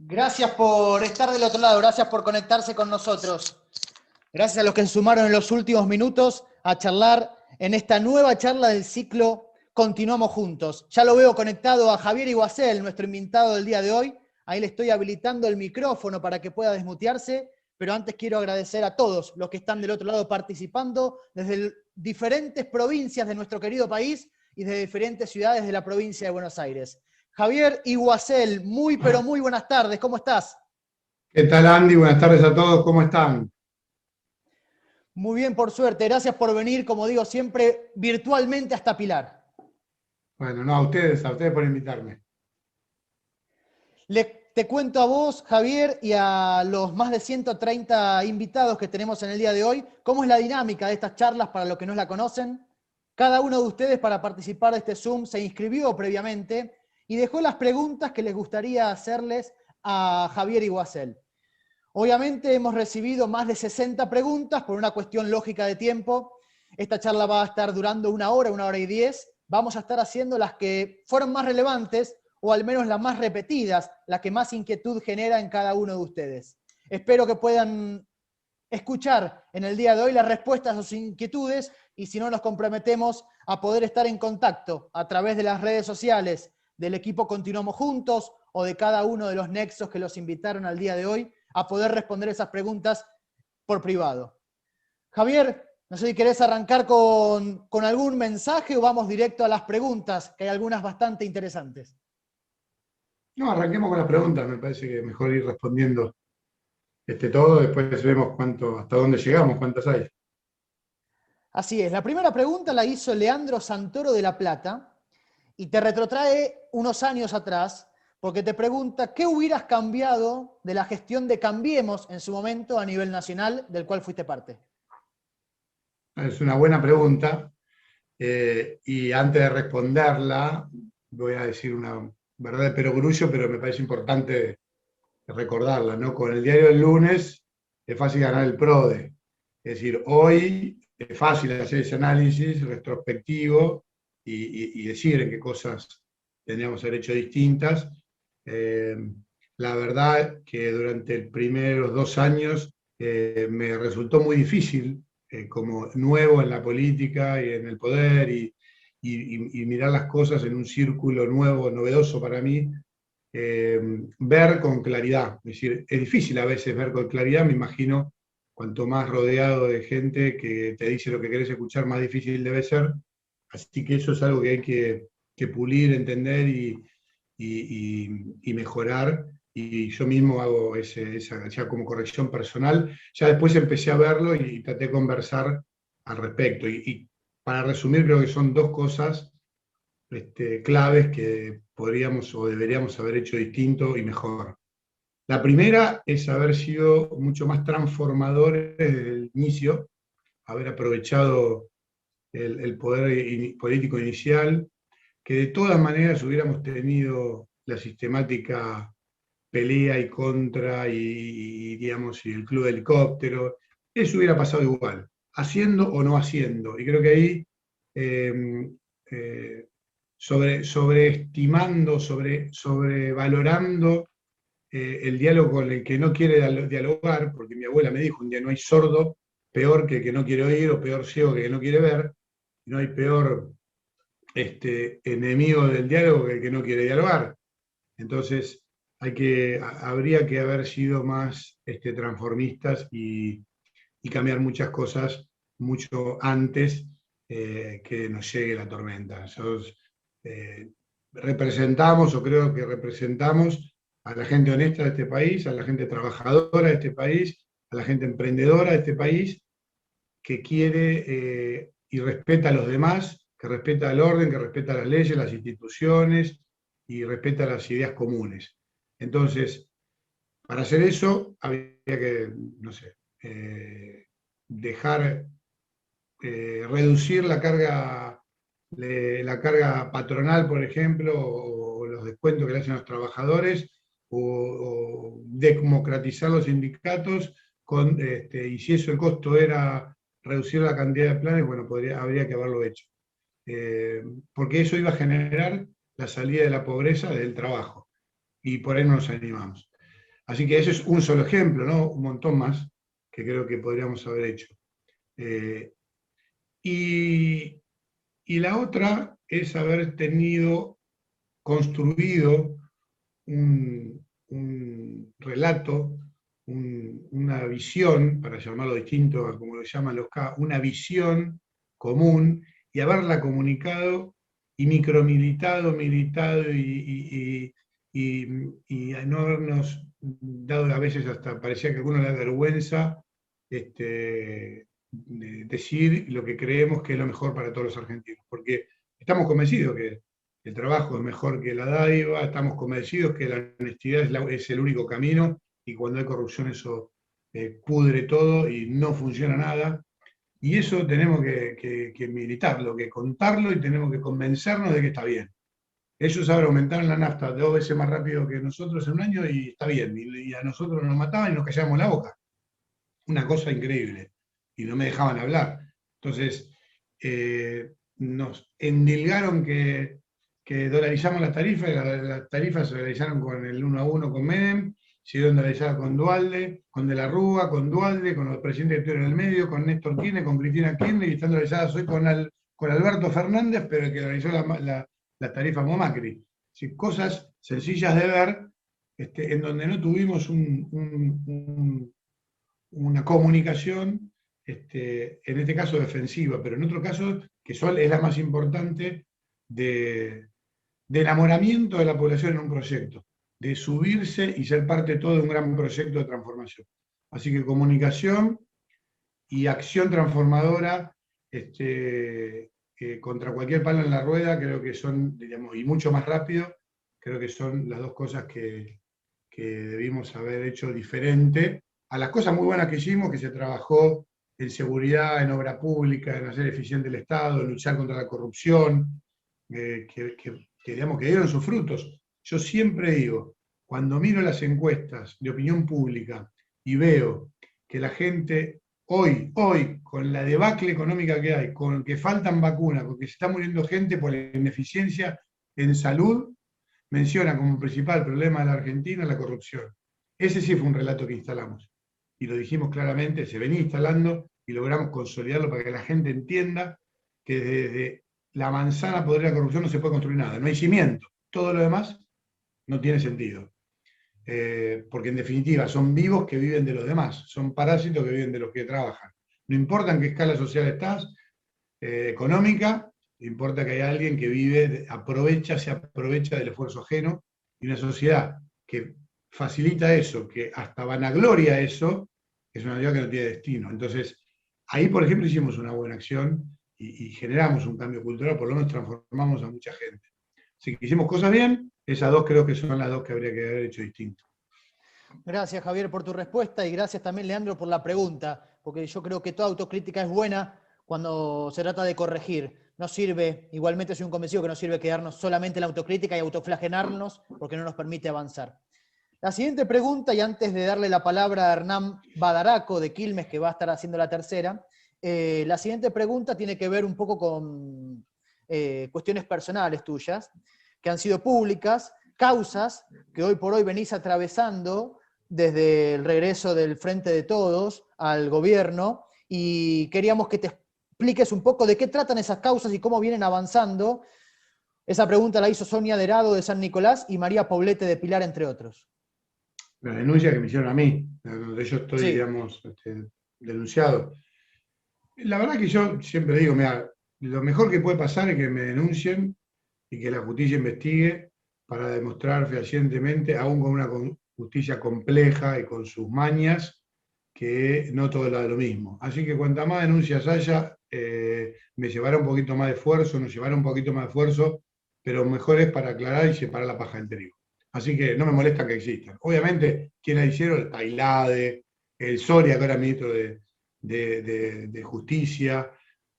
Gracias por estar del otro lado, gracias por conectarse con nosotros. Gracias a los que se sumaron en los últimos minutos a charlar en esta nueva charla del ciclo Continuamos Juntos. Ya lo veo conectado a Javier Iguacel, nuestro invitado del día de hoy. Ahí le estoy habilitando el micrófono para que pueda desmutearse, pero antes quiero agradecer a todos los que están del otro lado participando desde diferentes provincias de nuestro querido país y desde diferentes ciudades de la provincia de Buenos Aires. Javier Iguacel, muy pero muy buenas tardes, ¿cómo estás? ¿Qué tal, Andy? Buenas tardes a todos, ¿cómo están? Muy bien, por suerte, gracias por venir, como digo siempre, virtualmente hasta Pilar. Bueno, no, a ustedes por invitarme. Te cuento a vos, Javier, y a los más de 130 invitados que tenemos en el día de hoy, cómo es la dinámica de estas charlas para los que no la conocen. Cada uno de ustedes para participar de este Zoom se inscribió previamente y dejó las preguntas que les gustaría hacerles a Javier Iguacel. Obviamente hemos recibido más de 60 preguntas por una cuestión lógica de tiempo. Esta charla va a estar durando una hora y 10. Vamos a estar haciendo las que fueron más relevantes, o al menos las más repetidas, las que más inquietud genera en cada uno de ustedes. Espero que puedan escuchar en el día de hoy las respuestas a sus inquietudes, y si no, nos comprometemos a poder estar en contacto a través de las redes sociales del equipo Continuamos Juntos o de cada uno de los nexos que los invitaron al día de hoy a poder responder esas preguntas por privado. Javier, no sé si querés arrancar con algún mensaje o vamos directo a las preguntas, que hay algunas bastante interesantes. No, arranquemos con las preguntas, me parece que es mejor ir respondiendo todo, después vemos hasta dónde llegamos, cuántas hay. Así es, la primera pregunta la hizo Leandro Santoro de La Plata y te retrotrae unos años atrás porque te pregunta ¿qué hubieras cambiado de la gestión de Cambiemos en su momento a nivel nacional, del cual fuiste parte? Es una buena pregunta, y antes de responderla voy a decir una verdad de perogrullo, pero me parece importante recordarla, ¿no? Con el diario del lunes es fácil ganar el PRODE. Es decir, hoy es fácil hacer ese análisis retrospectivo y decir en qué cosas tendríamos que haber hecho distintas. La verdad que durante los primeros 2 años me resultó muy difícil, como nuevo en la política y en el poder, y mirar las cosas en un círculo nuevo, novedoso para mí, ver con claridad. Es decir, es difícil a veces ver con claridad, me imagino, cuanto más rodeado de gente que te dice lo que querés escuchar, más difícil debe ser. Así que eso es algo que hay que pulir, entender y mejorar. Y yo mismo hago esa ya como corrección personal. Ya después empecé a verlo y traté de conversar al respecto. Y para resumir, creo que son 2 cosas claves que podríamos o deberíamos haber hecho distinto y mejor. La primera es haber sido mucho más transformadores desde el inicio, haber aprovechado el poder político inicial, que de todas maneras hubiéramos tenido la sistemática pelea y contra digamos, y el club de helicóptero, eso hubiera pasado igual, haciendo o no haciendo. Y creo que ahí eh, eh, sobreestimando, sobrevalorando el diálogo con el que no quiere dialogar, porque mi abuela me dijo un día, no hay sordo peor que el que no quiere oír, o peor ciego que el que no quiere ver, no hay peor enemigo del diálogo que el que no quiere dialogar. Entonces, habría que haber sido más transformistas y cambiar muchas cosas mucho antes que nos llegue la tormenta. Nosotros representamos, o creo que representamos, a la gente honesta de este país, a la gente trabajadora de este país, a la gente emprendedora de este país, que quiere y respeta a los demás, que respeta el orden, que respeta las leyes, las instituciones y respeta las ideas comunes. Entonces, para hacer eso, había que, no sé, reducir la carga patronal, por ejemplo, o los descuentos que le hacen a los trabajadores, o democratizar los sindicatos, y si eso el costo era reducir la cantidad de planes, bueno, habría que haberlo hecho. Porque eso iba a generar la salida de la pobreza del trabajo, y por ahí no nos animamos. Así que ese es un solo ejemplo, ¿no? Un montón más que creo que podríamos haber hecho. Y, y la otra es haber construido un relato, una visión, para llamarlo distinto a como lo llaman los K, una visión común y haberla comunicado y micromilitado, militado y no habernos dado a veces hasta, parecía que a alguno le da vergüenza decir lo que creemos que es lo mejor para todos los argentinos, porque estamos convencidos que el trabajo es mejor que la dádiva, estamos convencidos que la honestidad es el único camino y cuando hay corrupción eso pudre todo y no funciona nada. Y eso tenemos que militarlo, que contarlo y tenemos que convencernos de que está bien. Ellos ahora aumentaron la nafta 2 veces más rápido que nosotros en un año y está bien. Y a nosotros nos mataban y nos callábamos la boca. Una cosa increíble. Y no me dejaban hablar. Entonces, nos endilgaron que dolarizamos las tarifas, y las tarifas se dolarizaron con el 1 a 1 con Menem, siguieron dolarizadas con Dualde, con De la Rúa, con Dualde, con los presidentes que estuvieron en el medio, con Néstor Kirchner, con Cristina Kirchner, y están dolarizadas hoy con Alberto Fernández, pero el que dolarizó las tarifas como Macri. Sí, cosas sencillas de ver, en donde no tuvimos una comunicación, en este caso defensiva, pero en otro caso, que es la más importante, de enamoramiento de la población en un proyecto, de subirse y ser parte de todo de un gran proyecto de transformación. Así que comunicación y acción transformadora contra cualquier palo en la rueda, creo que son, digamos, y mucho más rápido, creo que son las dos cosas que debimos haber hecho diferente a las cosas muy buenas que hicimos, que se trabajó en seguridad, en obra pública, en hacer eficiente el Estado, en luchar contra la corrupción, digamos, que dieron sus frutos. Yo siempre digo, cuando miro las encuestas de opinión pública y veo que la gente hoy, con la debacle económica que hay, con que faltan vacunas, porque se está muriendo gente por la ineficiencia en salud, menciona como principal problema de la Argentina la corrupción. Ese sí fue un relato que instalamos. Y lo dijimos claramente, se venía instalando y logramos consolidarlo para que la gente entienda que desde la manzana podrida de la corrupción no se puede construir nada, no hay cimiento. Todo lo demás no tiene sentido. Porque en definitiva son vivos que viven de los demás, son parásitos que viven de los que trabajan. No importa en qué escala social estás, económica, importa que hay alguien que vive, se aprovecha del esfuerzo ajeno, y una sociedad que facilita eso, que hasta vanagloria eso, es una sociedad que no tiene destino. Entonces, ahí, por ejemplo, hicimos una buena acción y generamos un cambio cultural, por lo menos transformamos a mucha gente. Así que hicimos cosas bien, esas dos creo que son las dos que habría que haber hecho distinto. Gracias, Javier, por tu respuesta y gracias también, Leandro, por la pregunta, porque yo creo que toda autocrítica es buena cuando se trata de corregir. No sirve, igualmente soy un convencido que no sirve quedarnos solamente en la autocrítica y autoflagelarnos porque no nos permite avanzar. La siguiente pregunta, y antes de darle la palabra a Hernán Badaraco de Quilmes, que va a estar haciendo la tercera, la siguiente pregunta tiene que ver un poco con cuestiones personales tuyas, que han sido públicas, causas que hoy por hoy venís atravesando desde el regreso del Frente de Todos al gobierno, y queríamos que te expliques un poco de qué tratan esas causas y cómo vienen avanzando. Esa pregunta la hizo Sonia Derado de San Nicolás y María Poblete de Pilar, entre otros. La denuncia que me hicieron a mí, donde yo estoy, Sí. digamos, denunciado. La verdad que yo siempre digo, mira, lo mejor que puede pasar es que me denuncien y que la justicia investigue para demostrar fehacientemente, aún con una justicia compleja y con sus mañas, que no todo es lo mismo. Así que cuanta más denuncias haya, me llevará un poquito más de esfuerzo, nos llevará un poquito más de esfuerzo, pero mejor es para aclarar y separar la paja del trigo. Así que no me molesta que existan. Obviamente, quienes la hicieron, el Tailade, el Soria, que era ministro de Justicia,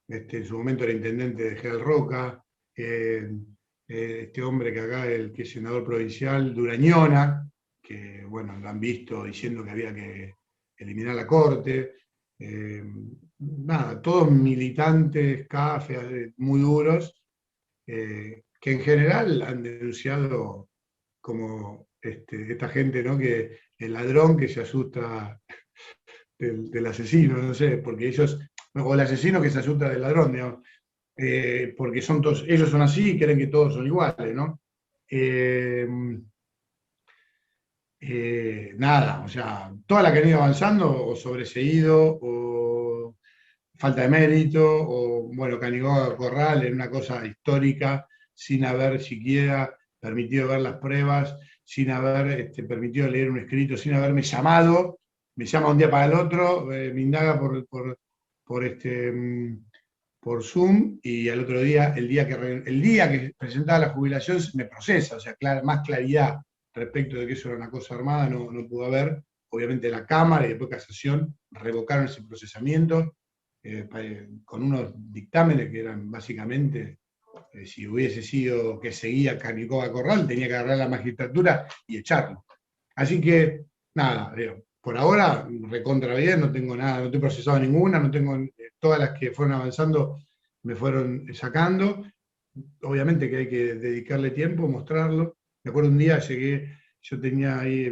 en su momento era intendente de General Roca, este hombre que acá, que es senador provincial, Durañona, que bueno, lo han visto diciendo que había que eliminar la corte. Nada, todos militantes, cafés, muy duros, que en general han denunciado como esta gente, ¿no? Que el ladrón que se asusta del asesino, no sé, porque ellos, o el asesino que se asusta del ladrón, digamos, porque son todos, ellos son así y creen que todos son iguales, ¿no? Nada, o sea, todas las que han ido avanzando, o sobreseído, o falta de mérito, o bueno, Canigó Corral en una cosa histórica, sin haber siquiera permitido ver las pruebas, sin haber permitido leer un escrito, sin haberme llamado, me llama un día para el otro, me indaga por Zoom, y al otro día, el día que presentaba la jubilación, me procesa, o sea, más claridad respecto de que eso era una cosa armada, no pudo haber. Obviamente la Cámara y después Casación revocaron ese procesamiento con unos dictámenes que eran básicamente, si hubiese sido que seguía Canicoba Corral, tenía que agarrar a la magistratura y echarlo. Así que, nada, por ahora, recontra bien, no tengo nada, no estoy procesado ninguna, no tengo, todas las que fueron avanzando me fueron sacando. Obviamente que hay que dedicarle tiempo, mostrarlo. Me acuerdo un día llegué, yo tenía ahí,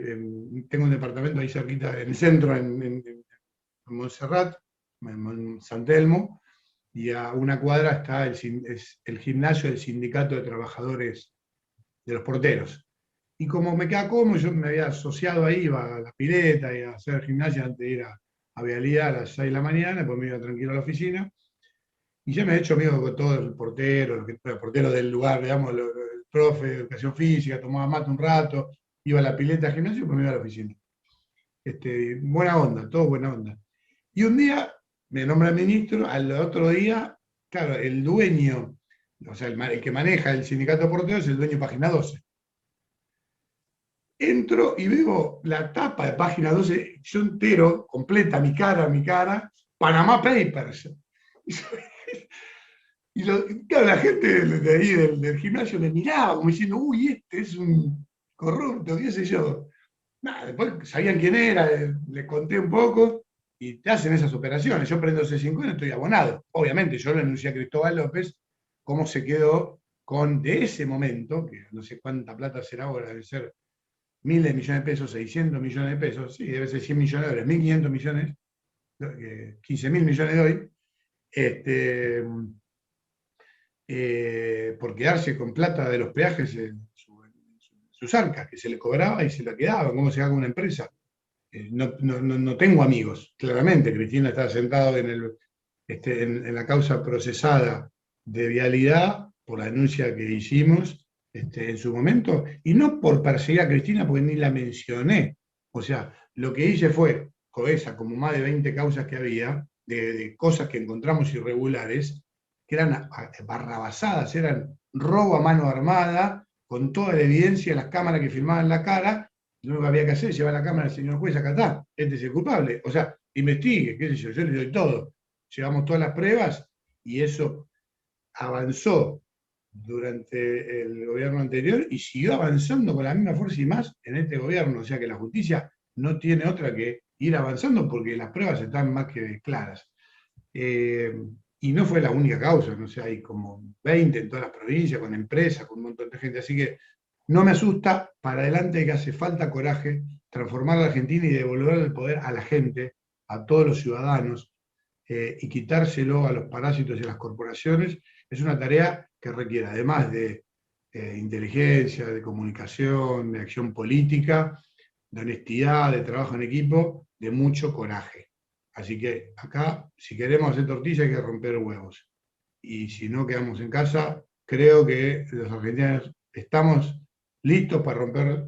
tengo un departamento ahí cerquita, en el centro, en Montserrat, en San Telmo, y a una cuadra está el gimnasio del Sindicato de Trabajadores de los Porteros. Y como me queda cómodo, yo me había asociado ahí, iba a la pileta y a hacer gimnasia antes de ir a Vialidad a las 6 de la mañana, pues me iba tranquilo a la oficina. Y ya me he hecho amigo con todo el portero, el portero del lugar, digamos, el profe de educación física, tomaba mate un rato, iba a la pileta al gimnasio y pues me iba a la oficina. Buena onda, todo buena onda. Y un día me nombra ministro, al otro día, claro, el dueño, o sea, el que maneja el sindicato de porteros es el dueño de Página 12. Entro y veo la tapa de Página 12, yo entero, completa, mi cara, Panama Papers. Y claro, la gente de ahí del gimnasio me miraba como diciendo, uy, este es un corrupto, qué sé yo. Nada, después sabían quién era, les conté un poco, y te hacen esas operaciones. Yo prendo C5 y estoy abonado. Obviamente, yo le anuncié a Cristóbal López cómo se quedó con, de ese momento, que no sé cuánta plata será ahora, debe ser miles de millones de pesos, 600 millones de pesos, sí, debe ser 100 millones de dólares, 1.500 millones, 15.000 millones de hoy, por quedarse con plata de los peajes en sus arcas, que se le cobraba y se la quedaba, cómo se haga una empresa. No tengo amigos, claramente. Cristina está sentado en la causa procesada de Vialidad por la denuncia que hicimos en su momento, y no por perseguir a Cristina, porque ni la mencioné. O sea, lo que hice fue, esa, como más de 20 causas que había, de cosas que encontramos irregulares, que eran barrabasadas, eran robo a mano armada, con toda la evidencia, las cámaras que filmaban la cara. Lo único que había que hacer es llevar la cámara al señor juez, acá está, este es el culpable. O sea, investigue, qué sé yo le doy todo. Llevamos todas las pruebas y eso avanzó durante el gobierno anterior y siguió avanzando con la misma fuerza y más en este gobierno. O sea que la justicia no tiene otra que ir avanzando porque las pruebas están más que claras. Y no fue la única causa, no sé, hay como 20 en todas las provincias, con empresas, con un montón de gente, así que no me asusta, para adelante que hace falta coraje, transformar la Argentina y devolver el poder a la gente, a todos los ciudadanos, y quitárselo a los parásitos y a las corporaciones, es una tarea que requiere, además de inteligencia, de comunicación, de acción política, de honestidad, de trabajo en equipo, de mucho coraje. Así que acá, si queremos hacer tortilla, hay que romper huevos. Y si no quedamos en casa, creo que los argentinos estamos listos para romper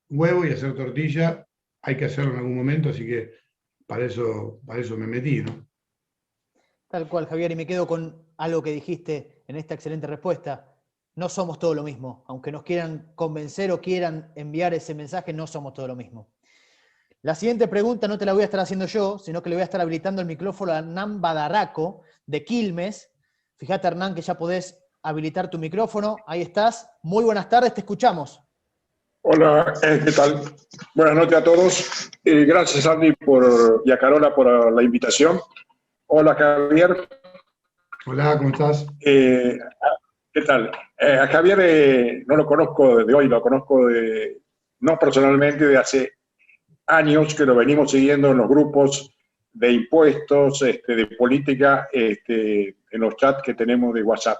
huevo y hacer tortilla. Hay que hacerlo en algún momento, así que para eso me metí, ¿no? Tal cual, Javier, y me quedo con algo que dijiste en esta excelente respuesta. No somos todo lo mismo. Aunque nos quieran convencer o quieran enviar ese mensaje, no somos todo lo mismo. La siguiente pregunta no te la voy a estar haciendo yo, sino que le voy a estar habilitando el micrófono a Hernán Badaraco, de Quilmes. Fíjate, Hernán, que ya podés habilitar tu micrófono. Ahí estás. Muy buenas tardes, te escuchamos. Hola, ¿qué tal? Buenas noches a todos. Gracias, Andy, y a Carola por la invitación. Hola, Javier. Hola, ¿cómo estás? ¿Qué tal? A Javier no lo conozco de hoy, lo conozco no personalmente, de hace años que lo venimos siguiendo en los grupos de impuestos, de política, en los chats que tenemos de WhatsApp.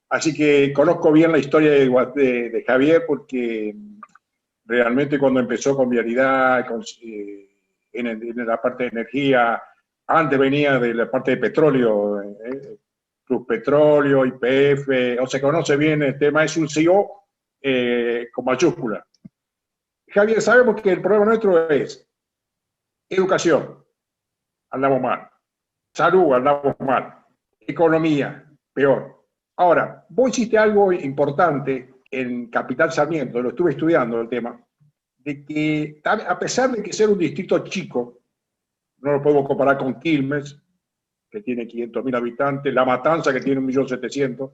Así que conozco bien la historia de Javier, porque realmente cuando empezó con Vialidad, en la parte de energía, antes venía de la parte de petróleo, Club Petróleo, YPF, o se conoce bien el tema, es un CEO con mayúscula. Javier, sabemos que el problema nuestro es educación, andamos mal; salud, andamos mal; economía, peor. Ahora, vos hiciste algo importante en Capital Sarmiento, lo estuve estudiando el tema, de que a pesar de que ser un distrito chico, no lo podemos comparar con Quilmes, que tiene 500.000 habitantes, La Matanza, que tiene 1.700.000,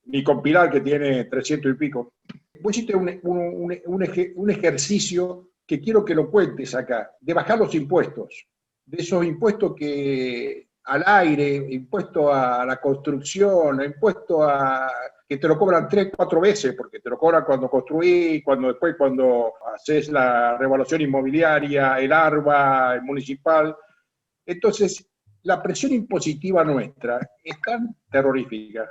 ni con Pilar, que tiene 300 y pico. Vos hiciste un ejercicio que quiero que lo cuentes acá, de bajar los impuestos, de esos impuestos que al aire, impuesto a la construcción, impuesto a que te lo cobran 3, 4 veces, porque te lo cobran cuando construís, después cuando haces la revaluación inmobiliaria, el ARBA, el municipal. Entonces, la presión impositiva nuestra es tan terrorífica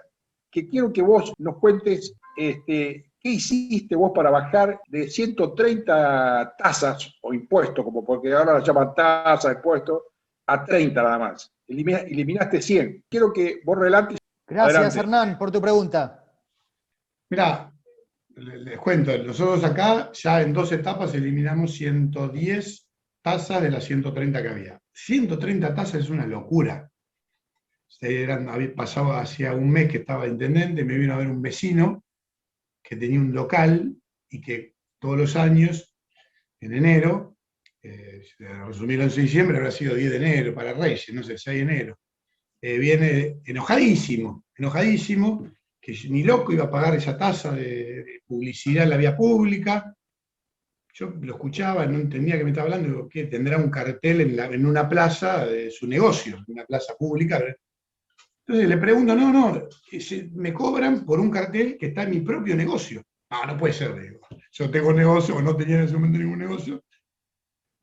que quiero que vos nos cuentes qué hiciste vos para bajar de 130 tasas o impuestos, como porque ahora las llaman tasas, impuestos, a 30 nada más. Eliminaste 100. Quiero que vos relates. Gracias, Adelante. Hernán, por tu pregunta. Mirá, les cuento, nosotros acá ya en 2 etapas eliminamos 110 tasas de las 130 que había. 130 tasas es una locura. Pasaba hacía un mes que estaba de intendente, me vino a ver un vecino que tenía un local y que todos los años, en enero, resumir el 11 de diciembre, habrá sido 10 de enero para Reyes, no sé, 6 de enero, viene enojadísimo, que ni loco iba a pagar esa tasa de publicidad en la vía pública. Yo lo escuchaba, no entendía qué me estaba hablando, digo, ¿qué? Tendrá un cartel en una plaza de su negocio, una plaza pública. Entonces le pregunto, no, me cobran por un cartel que está en mi propio negocio. No puede ser, digo. Yo tengo negocio, o no tenía en ese momento ningún negocio.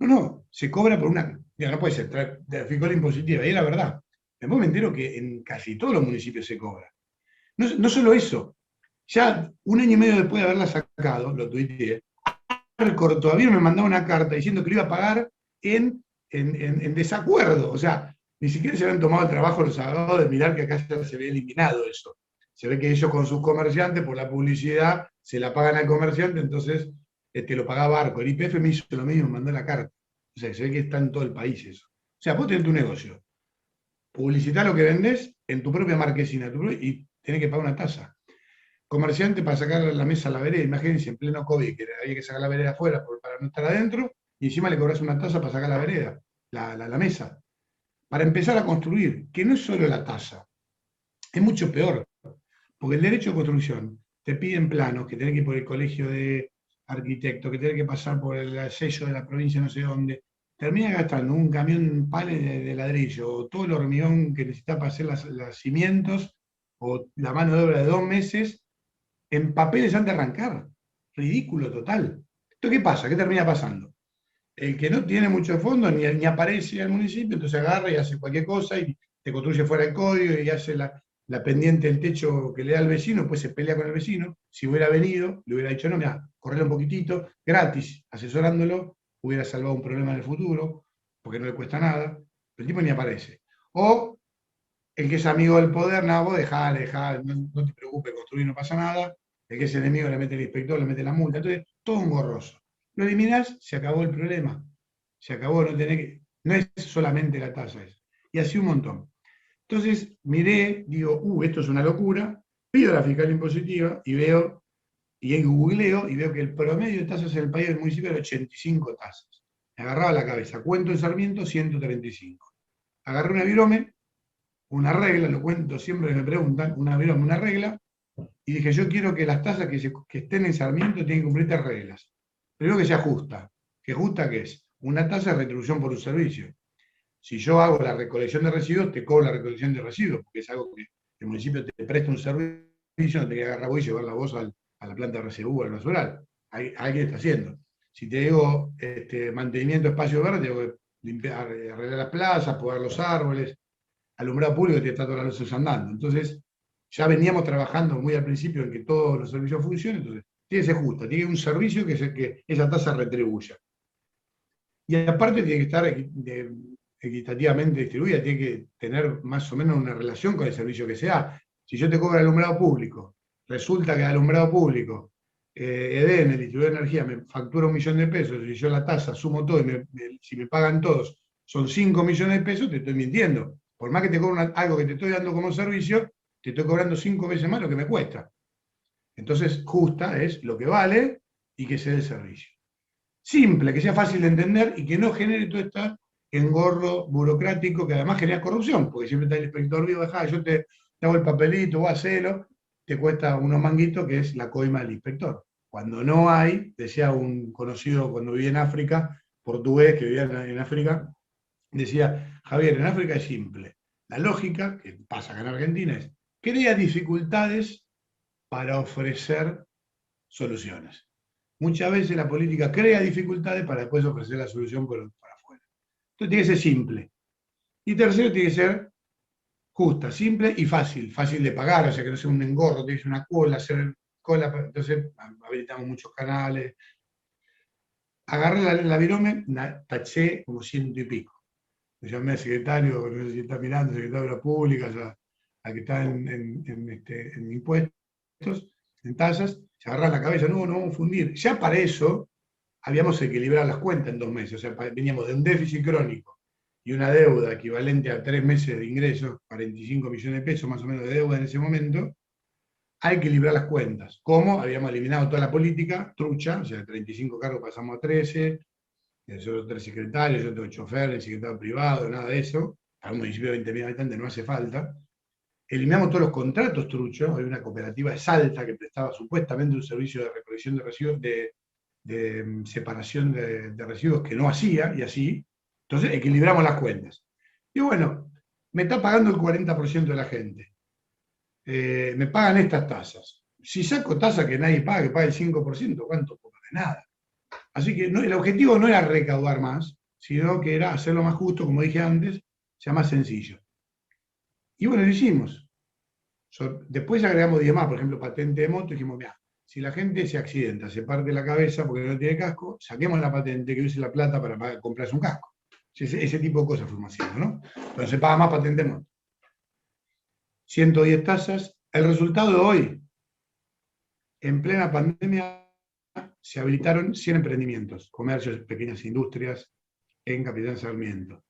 No, se cobra por una... Digo, no puede ser, traficó la impositiva, y es la verdad. Después me entero que en casi todos los municipios se cobra. No solo eso, ya 1 año y medio después de haberla sacado, lo tuiteé, Arcor todavía me mandaba una carta diciendo que lo iba a pagar en desacuerdo. O sea, ni siquiera se habían tomado el trabajo los abogados de mirar que acá ya se había eliminado eso. Se ve que ellos con sus comerciantes, por la publicidad, se la pagan al comerciante, entonces lo pagaba Arcor. El YPF me hizo lo mismo, me mandó la carta. O sea, se ve que está en todo el país eso. O sea, vos tenés tu negocio, publicitá lo que vendés en tu propia marquesina y tenés que pagar una tasa. Comerciante para sacar la mesa a la vereda, imagínense, en pleno COVID, que había que sacar la vereda afuera para no estar adentro, y encima le cobras una tasa para sacar la vereda, la mesa. Para empezar a construir, que no es solo la tasa, es mucho peor, porque el derecho de construcción te piden planos, que tenés que ir por el colegio de arquitectos, que tenés que pasar por el sello de la provincia no sé dónde, termina gastando un camión pales de ladrillo, o todo el hormigón que necesitas para hacer los cimientos, o la mano de obra de 2 meses, en papeles antes de arrancar. Ridículo total. ¿Esto qué pasa? ¿Qué termina pasando? El que no tiene mucho fondo ni aparece al municipio, entonces agarra y hace cualquier cosa y te construye fuera del código y hace la pendiente del techo que le da al vecino, pues se pelea con el vecino. Si hubiera venido, le hubiera dicho, no, mira, correle un poquitito, gratis, asesorándolo, hubiera salvado un problema en el futuro, porque no le cuesta nada, pero el tipo ni aparece. O el que es amigo del poder, no, vos dejá, no te preocupes, construir no pasa nada. El que es enemigo le mete el inspector, le mete la multa. Entonces, todo un gorroso. Lo eliminás, se acabó el problema. Se acabó, no es solamente la tasa esa. Y así un montón. Entonces, miré, digo, esto es una locura, pido la fiscal impositiva y veo, y googleo, y veo que el promedio de tasas en el país del municipio era 85 tasas. Me agarraba la cabeza. Cuento en Sarmiento, 135. Agarré una regla, lo cuento siempre que me preguntan, una regla, y dije, yo quiero que las tasas que estén en Sarmiento tienen que cumplir 3 reglas. Primero, que sea justa. ¿Que justa qué es? Una tasa de retribución por un servicio. Si yo hago la recolección de residuos, te cobro la recolección de residuos, porque es algo que el municipio te presta un servicio, no te que agarrar vos y llevar la voz a la planta de residuos, al basural. Alguien está haciendo. Si te digo mantenimiento de espacio verde, tengo que limpiar, arreglar las plazas, podar los árboles, alumbrado público, te está todas las luces andando. Entonces, ya veníamos trabajando muy al principio en que todos los servicios funcionen, entonces tiene que ser justo, tiene un servicio que esa tasa retribuya. Y aparte tiene que estar equitativamente distribuida, tiene que tener más o menos una relación con el servicio que sea. Si yo te cobro alumbrado público, resulta que el alumbrado público, EDEN, el distribuidor de energía, me factura 1 millón de pesos, y yo la tasa sumo todo, y si me pagan todos, son 5 millones de pesos, te estoy mintiendo. Por más que te cobro algo que te estoy dando como servicio, te estoy cobrando 5 veces más lo que me cuesta. Entonces, justa es lo que vale y que se dé el servicio. Simple, que sea fácil de entender y que no genere todo este engorro burocrático que además genera corrupción, porque siempre está el inspector vivo, yo te hago el papelito, vos hacelo, te cuesta unos manguitos, que es la coima del inspector. Cuando no hay, decía un conocido cuando vivía en África, portugués que vivía en África, decía, Javier, en África es simple. La lógica, que pasa acá en Argentina, es crea dificultades para ofrecer soluciones. Muchas veces la política crea dificultades para después ofrecer la solución por afuera. Entonces tiene que ser simple. Y tercero, tiene que ser justa, simple y fácil. Fácil de pagar, o sea que no sea un engorro, tiene que ser una cola, hacer cola. Entonces habilitamos muchos canales. Agarré la virome, taché como 100 y pico. Le llamé al secretario, no sé si está mirando, secretario de la Pública, al que está en impuestos, en tasas, se agarra la cabeza, no vamos a fundir. Ya para eso habíamos equilibrado las cuentas en 2 meses, o sea, veníamos de un déficit crónico y una deuda equivalente a 3 meses de ingresos, 45 millones de pesos más o menos de deuda en ese momento, a equilibrar las cuentas. ¿Cómo? Habíamos eliminado toda la política trucha, o sea, de 35 cargos pasamos a 13, yo 3 secretarios, yo tengo chofer, el secretario privado, nada de eso. Para un municipio de 20.000 habitantes no hace falta. Eliminamos todos los contratos truchos. Hay una cooperativa de Salta que prestaba supuestamente un servicio de recolección de residuos, de separación de residuos que no hacía, y así. Entonces equilibramos las cuentas. Y bueno, me está pagando el 40% de la gente. Me pagan estas tasas. Si saco tasa que nadie paga, que paga el 5%, ¿cuánto? Poco de nada. Así que el objetivo no era recaudar más, sino que era hacerlo más justo, como dije antes, sea más sencillo. Y bueno, lo hicimos. Después agregamos 10 más, por ejemplo, patente de moto, dijimos, mira, si la gente se accidenta, se parte la cabeza porque no tiene casco, saquemos la patente, que use la plata para comprarse un casco. Ese tipo de cosas fuimos haciendo, ¿no? Pero se paga más patente de moto. 110 tasas. El resultado de hoy, en plena pandemia, se habilitaron 100 emprendimientos, comercios, pequeñas industrias, en Capitán Sarmiento,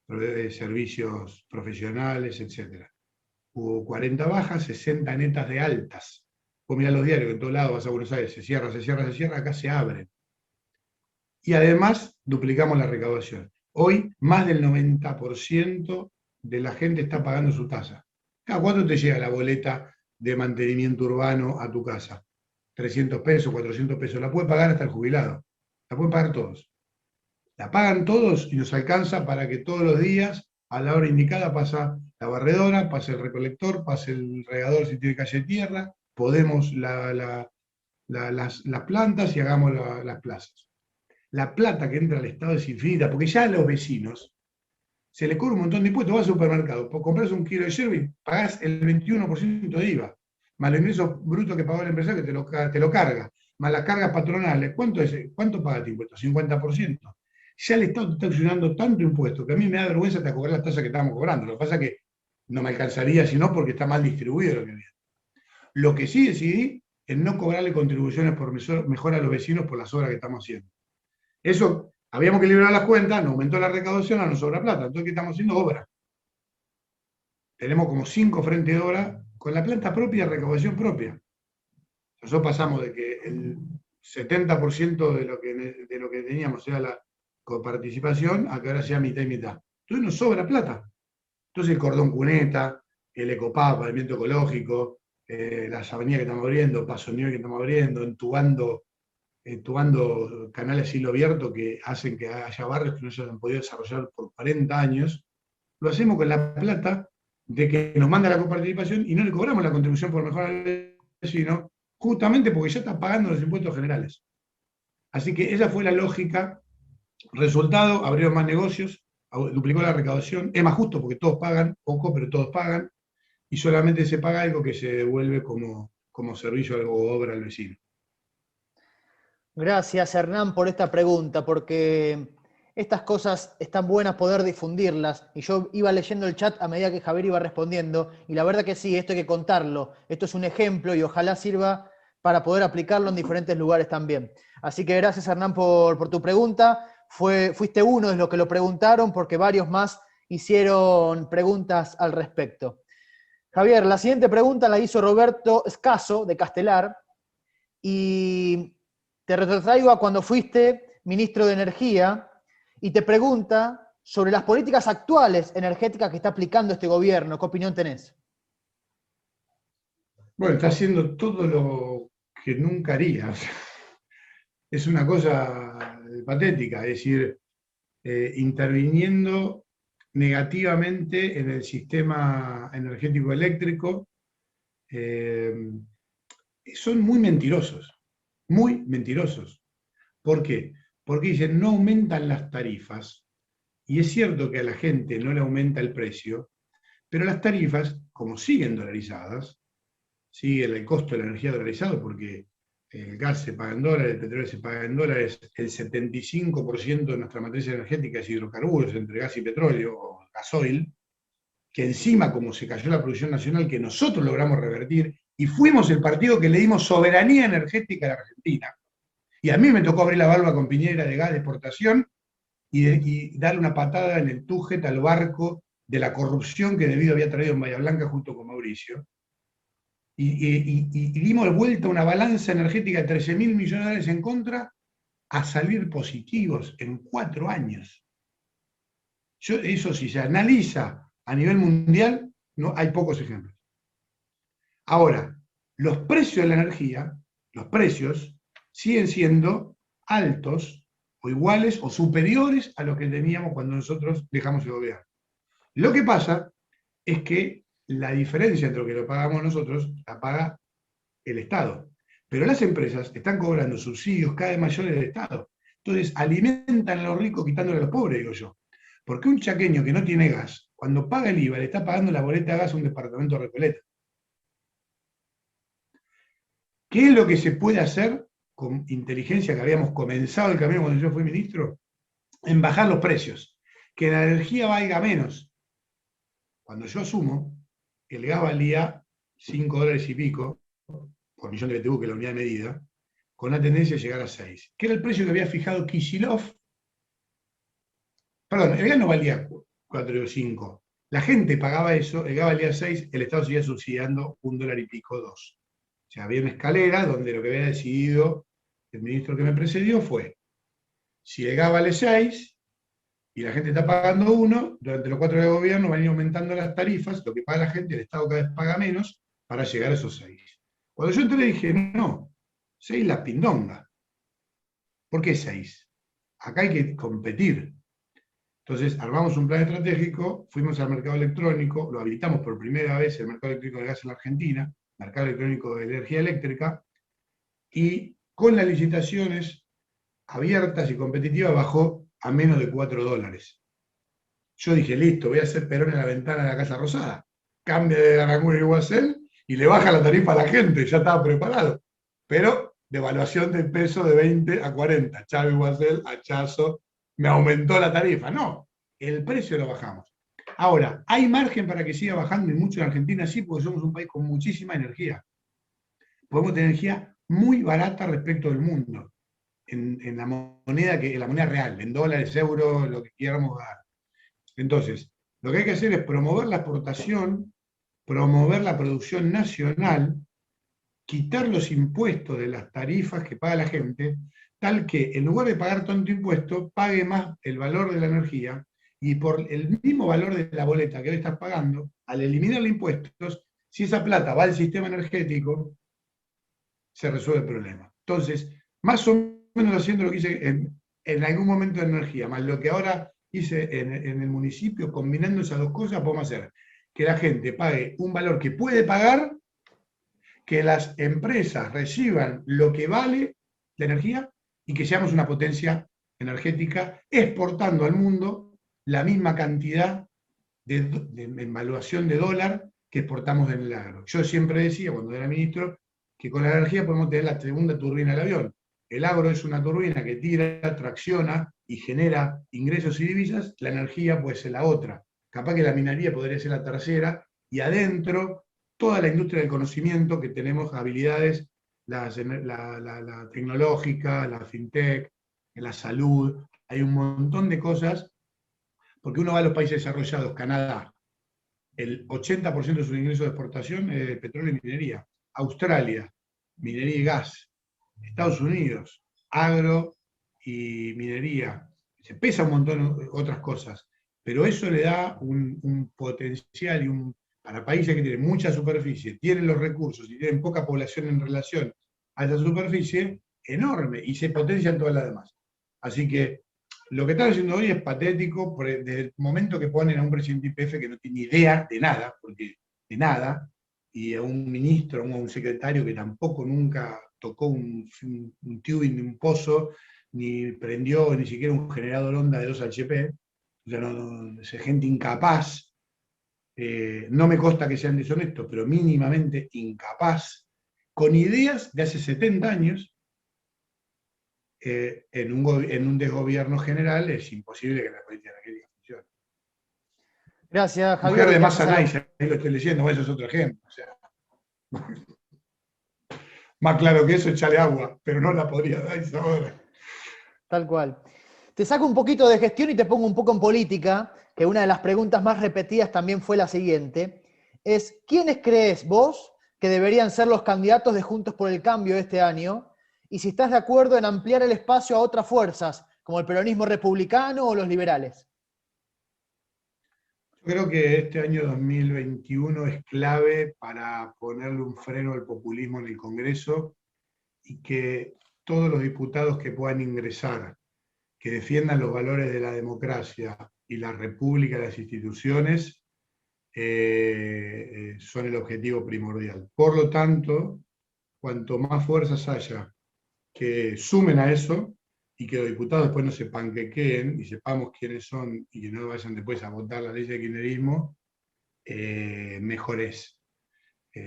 de servicios profesionales, etc. Hubo 40 bajas, 60 netas de altas. Vos mirá los diarios, en todos lados vas a Buenos Aires, se cierra, acá se abren. Y además duplicamos la recaudación. Hoy más del 90% de la gente está pagando su tasa. ¿Cada cuánto te llega la boleta de mantenimiento urbano a tu casa? 300 pesos, 400 pesos. La puede pagar hasta el jubilado. La pueden pagar todos. La pagan todos y nos alcanza para que todos los días, a la hora indicada, pasa la barredora, pasa el recolector, pasa el regador si tiene calle de tierra, podemos las plantas y hagamos las plazas. La plata que entra al Estado es infinita, porque ya a los vecinos se le cobra un montón de impuestos. Vas al supermercado, compras un kilo de yerba y pagás el 21% de IVA, más el ingreso bruto que pagó el empresario que te lo carga, más las cargas patronales. ¿Cuánto pagas de impuestos? 50%. Ya el Estado te está accionando tanto impuesto que a mí me da vergüenza hasta cobrar las tasas que estábamos cobrando. Lo que pasa es que no me alcanzaría si no, porque está mal distribuido lo que viene. Lo que sí decidí es no cobrarle contribuciones por mejor a los vecinos por las obras que estamos haciendo. Eso, habíamos que liberar las cuentas, nos aumentó la recaudación, ahora nos sobra plata. Entonces, ¿qué estamos haciendo? Obra. Tenemos como 5 frentes de obra con la planta propia y recaudación propia. Nosotros pasamos de que el 70% de lo que teníamos era la coparticipación, a que ahora sea mitad y mitad. Entonces nos sobra plata. Entonces el cordón cuneta, el ecopá, pavimento ecológico, las avenidas que estamos abriendo, Paso Nivel que estamos abriendo, entubando canales a cielo abierto que hacen que haya barrios que no se han podido desarrollar por 40 años, lo hacemos con la plata de que nos manda la coparticipación y no le cobramos la contribución por mejorar al vecino, justamente porque ya está pagando los impuestos generales. Así que esa fue la lógica. Resultado, abrieron más negocios, duplicó la recaudación, es más justo porque todos pagan poco, pero todos pagan, y solamente se paga algo que se devuelve como servicio o obra al vecino. Gracias, Hernán, por esta pregunta, porque estas cosas están buenas poder difundirlas. Y yo iba leyendo el chat a medida que Javier iba respondiendo, y la verdad que sí, esto hay que contarlo. Esto es un ejemplo y ojalá sirva para poder aplicarlo en diferentes lugares también. Así que gracias, Hernán, por tu pregunta. Fuiste uno de los que lo preguntaron, porque varios más hicieron preguntas al respecto. Javier, la siguiente pregunta la hizo Roberto Escaso, de Castelar, y te retrotraigo a cuando fuiste ministro de Energía, y te pregunta sobre las políticas actuales energéticas que está aplicando este gobierno. ¿Qué opinión tenés? Bueno, está haciendo todo lo que nunca haría. O sea, es una cosa patética, es decir, interviniendo negativamente en el sistema energético eléctrico. Son muy mentirosos, muy mentirosos. ¿Por qué? Porque dicen, no aumentan las tarifas, y es cierto que a la gente no le aumenta el precio, pero las tarifas, como siguen dolarizadas, sigue el costo de la energía dolarizado, porque el gas se paga en dólares, el petróleo se paga en dólares, el 75% de nuestra matriz energética es hidrocarburos, entre gas y petróleo, o gasoil, que encima, como se cayó la producción nacional, que nosotros logramos revertir, y fuimos el partido que le dimos soberanía energética a la Argentina. Y a mí me tocó abrir la válvula con Piñera de gas de exportación y darle una patada en el tujet al barco de la corrupción que Debido había traído en Bahía Blanca junto con Mauricio. Y dimos vuelta a una balanza energética de 13.000 millones de dólares en contra a salir positivos en 4 años. Eso, si se analiza a nivel mundial, no, hay pocos ejemplos. Ahora, los precios de la energía, los precios, siguen siendo altos o iguales o superiores a los que teníamos cuando nosotros dejamos el gobierno. Lo que pasa es que la diferencia entre lo que lo pagamos nosotros la paga el Estado. Pero las empresas están cobrando subsidios cada vez mayores del Estado. Entonces alimentan a los ricos quitándole a los pobres, digo yo. Porque un chaqueño que no tiene gas, cuando paga el IVA, le está pagando la boleta de gas a un departamento de Recoleta. ¿Qué es lo que se puede hacer con inteligencia, que habíamos comenzado el camino cuando yo fui ministro? En bajar los precios. Que la energía valga menos. Cuando yo asumo, el gas valía 5 dólares y pico por millón de BTU, que es la unidad de medida, con la tendencia a llegar a 6. ¿Qué era el precio que había fijado Kicillof? Perdón, el gas no valía 4 o 5. La gente pagaba eso, el gas valía 6, el Estado seguía subsidiando 1 dólar y pico, 2. O sea, había una escalera donde lo que había decidido el ministro que me precedió fue, si el gas vale 6 y la gente está pagando 1, durante los 4 años de gobierno van a ir aumentando las tarifas, lo que paga la gente, el Estado cada vez paga menos para llegar a esos 6. Cuando yo entré dije, no, 6 la pindonga. ¿Por qué 6? Acá hay que competir. Entonces armamos un plan estratégico, fuimos al mercado electrónico, lo habilitamos por primera vez el mercado eléctrico de gas en la Argentina, mercado electrónico de energía eléctrica, y con las licitaciones abiertas y competitivas bajó a menos de 4 dólares. Yo dije, listo, voy a hacer Perón en la ventana de la Casa Rosada. Cambia de Aranguren y Iguacel y le baja la tarifa a la gente, ya estaba preparado. Pero devaluación del peso de 20 a 40. Chávez, Iguacel, hachazo, me aumentó la tarifa. No, el precio lo bajamos. Ahora, ¿hay margen para que siga bajando y mucho en Argentina? Sí, porque somos un país con muchísima energía. Podemos tener energía muy barata respecto del mundo, en la moneda real, en dólares, euros, lo que quieramos dar. Entonces, lo que hay que hacer es promover la exportación, promover la producción nacional, quitar los impuestos de las tarifas que paga la gente, tal que en lugar de pagar tanto impuesto, pague más el valor de la energía, y por el mismo valor de la boleta que hoy estás pagando, al eliminar impuestos, si esa plata va al sistema energético, se resuelve el problema. Entonces, más o menos haciendo lo que hice en algún momento de energía, más lo que ahora hice en el municipio, combinando esas dos cosas, podemos hacer que la gente pague un valor que puede pagar, que las empresas reciban lo que vale la energía, y que seamos una potencia energética exportando al mundo la misma cantidad de evaluación de dólar que exportamos en el agro. Yo siempre decía, cuando era ministro, que con la energía podemos tener la segunda turbina del avión. El agro es una turbina que tira, tracciona y genera ingresos y divisas, la energía puede ser la otra. Capaz que la minería podría ser la tercera, y adentro toda la industria del conocimiento que tenemos, habilidades, la tecnológica, la fintech, la salud, hay un montón de cosas, porque uno va a los países desarrollados, Canadá, el 80% de sus ingresos de exportación es de petróleo y minería. Australia, minería y gas. Estados Unidos, agro y minería. Se pesa un montón otras cosas, pero eso le da un potencial para países que tienen mucha superficie, tienen los recursos y tienen poca población en relación a esa superficie, enorme, y se potencian todas las demás. Así que lo que están haciendo hoy es patético, desde el momento que ponen a un presidente YPF que no tiene idea de nada, porque de nada, y a un ministro, a un secretario que tampoco nunca tocó un tubing de un pozo, ni prendió ni siquiera un generador onda de 2 HP, o sea, es gente incapaz, no me consta que sean deshonestos, pero mínimamente incapaz, con ideas de hace 70 años, en un desgobierno general es imposible que la política energética funcione. Gracias, Javier. Mujer de Mazanais, ahí lo estoy leyendo, eso es otro ejemplo. O sea, más claro que eso, echarle agua, pero no la podría dar esa hora. Tal cual. Te saco un poquito de gestión y te pongo un poco en política, que una de las preguntas más repetidas también fue la siguiente. ¿Quiénes crees vos que deberían ser los candidatos de Juntos por el Cambio este año? Y si estás de acuerdo en ampliar el espacio a otras fuerzas, como el peronismo republicano o los liberales. Yo creo que este año 2021 es clave para ponerle un freno al populismo en el Congreso y que todos los diputados que puedan ingresar, que defiendan los valores de la democracia y la república de las instituciones, son el objetivo primordial. Por lo tanto, cuanto más fuerzas haya que sumen a eso, y que los diputados después no se panquequeen y sepamos quiénes son y que no vayan después a votar la ley de kirchnerismo, mejor es.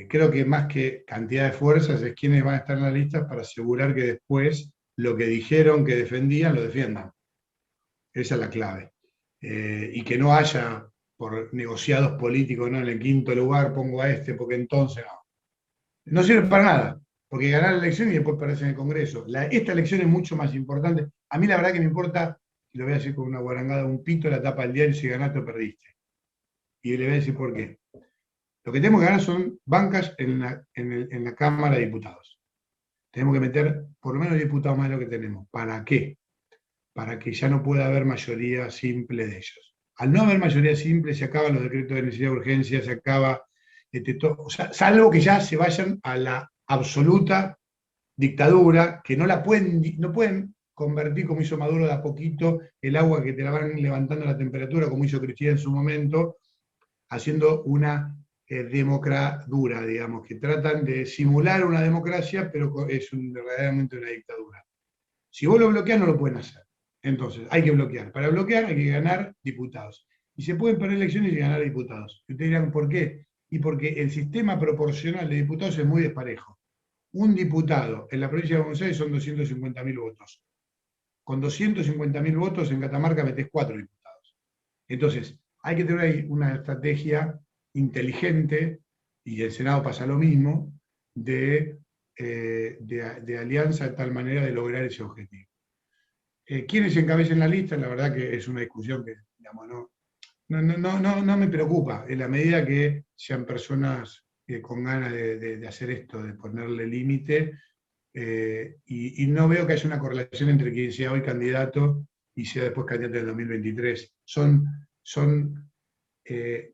Creo que más que cantidad de fuerzas es quiénes van a estar en las listas para asegurar que después lo que dijeron que defendían, lo defiendan. Esa es la clave. Y que no haya, por negociados políticos, no, en el quinto lugar pongo a este porque entonces no. No sirve para nada, porque ganar la elección y después perderse en el Congreso. Esta elección es mucho más importante. A mí la verdad que me importa, y lo voy a decir con una guarangada, un pito la tapa del diario si ganaste o perdiste. Y le voy a decir por qué. Lo que tenemos que ganar son bancas en la Cámara de Diputados. Tenemos que meter por lo menos diputados más de lo que tenemos. ¿Para qué? Para que ya no pueda haber mayoría simple de ellos. Al no haber mayoría simple, se acaban los decretos de necesidad de urgencia, se acaba, o sea, salvo que ya se vayan a la absoluta dictadura, que no pueden convertir, como hizo Maduro de a poquito, el agua que te la van levantando la temperatura, como hizo Cristina en su momento, haciendo una democradura, digamos, que tratan de simular una democracia, pero es verdaderamente una dictadura. Si vos lo bloqueás, no lo pueden hacer. Entonces, hay que bloquear. Para bloquear hay que ganar diputados. Y se pueden perder elecciones y ganar diputados. Y ustedes dirán, ¿por qué? Y porque el sistema proporcional de diputados es muy desparejo. Un diputado en la provincia de Buenos Aires son 250.000 votos. Con 250.000 votos en Catamarca metés 4 diputados. Entonces, hay que tener una estrategia inteligente, y en el Senado pasa lo mismo, de alianza de tal manera de lograr ese objetivo. ¿Quiénes encabecen la lista? La verdad que es una discusión que, digamos, no me preocupa, en la medida que sean personas con ganas de hacer esto, de ponerle límite, y no veo que haya una correlación entre quien sea hoy candidato y sea después candidato en el 2023. Son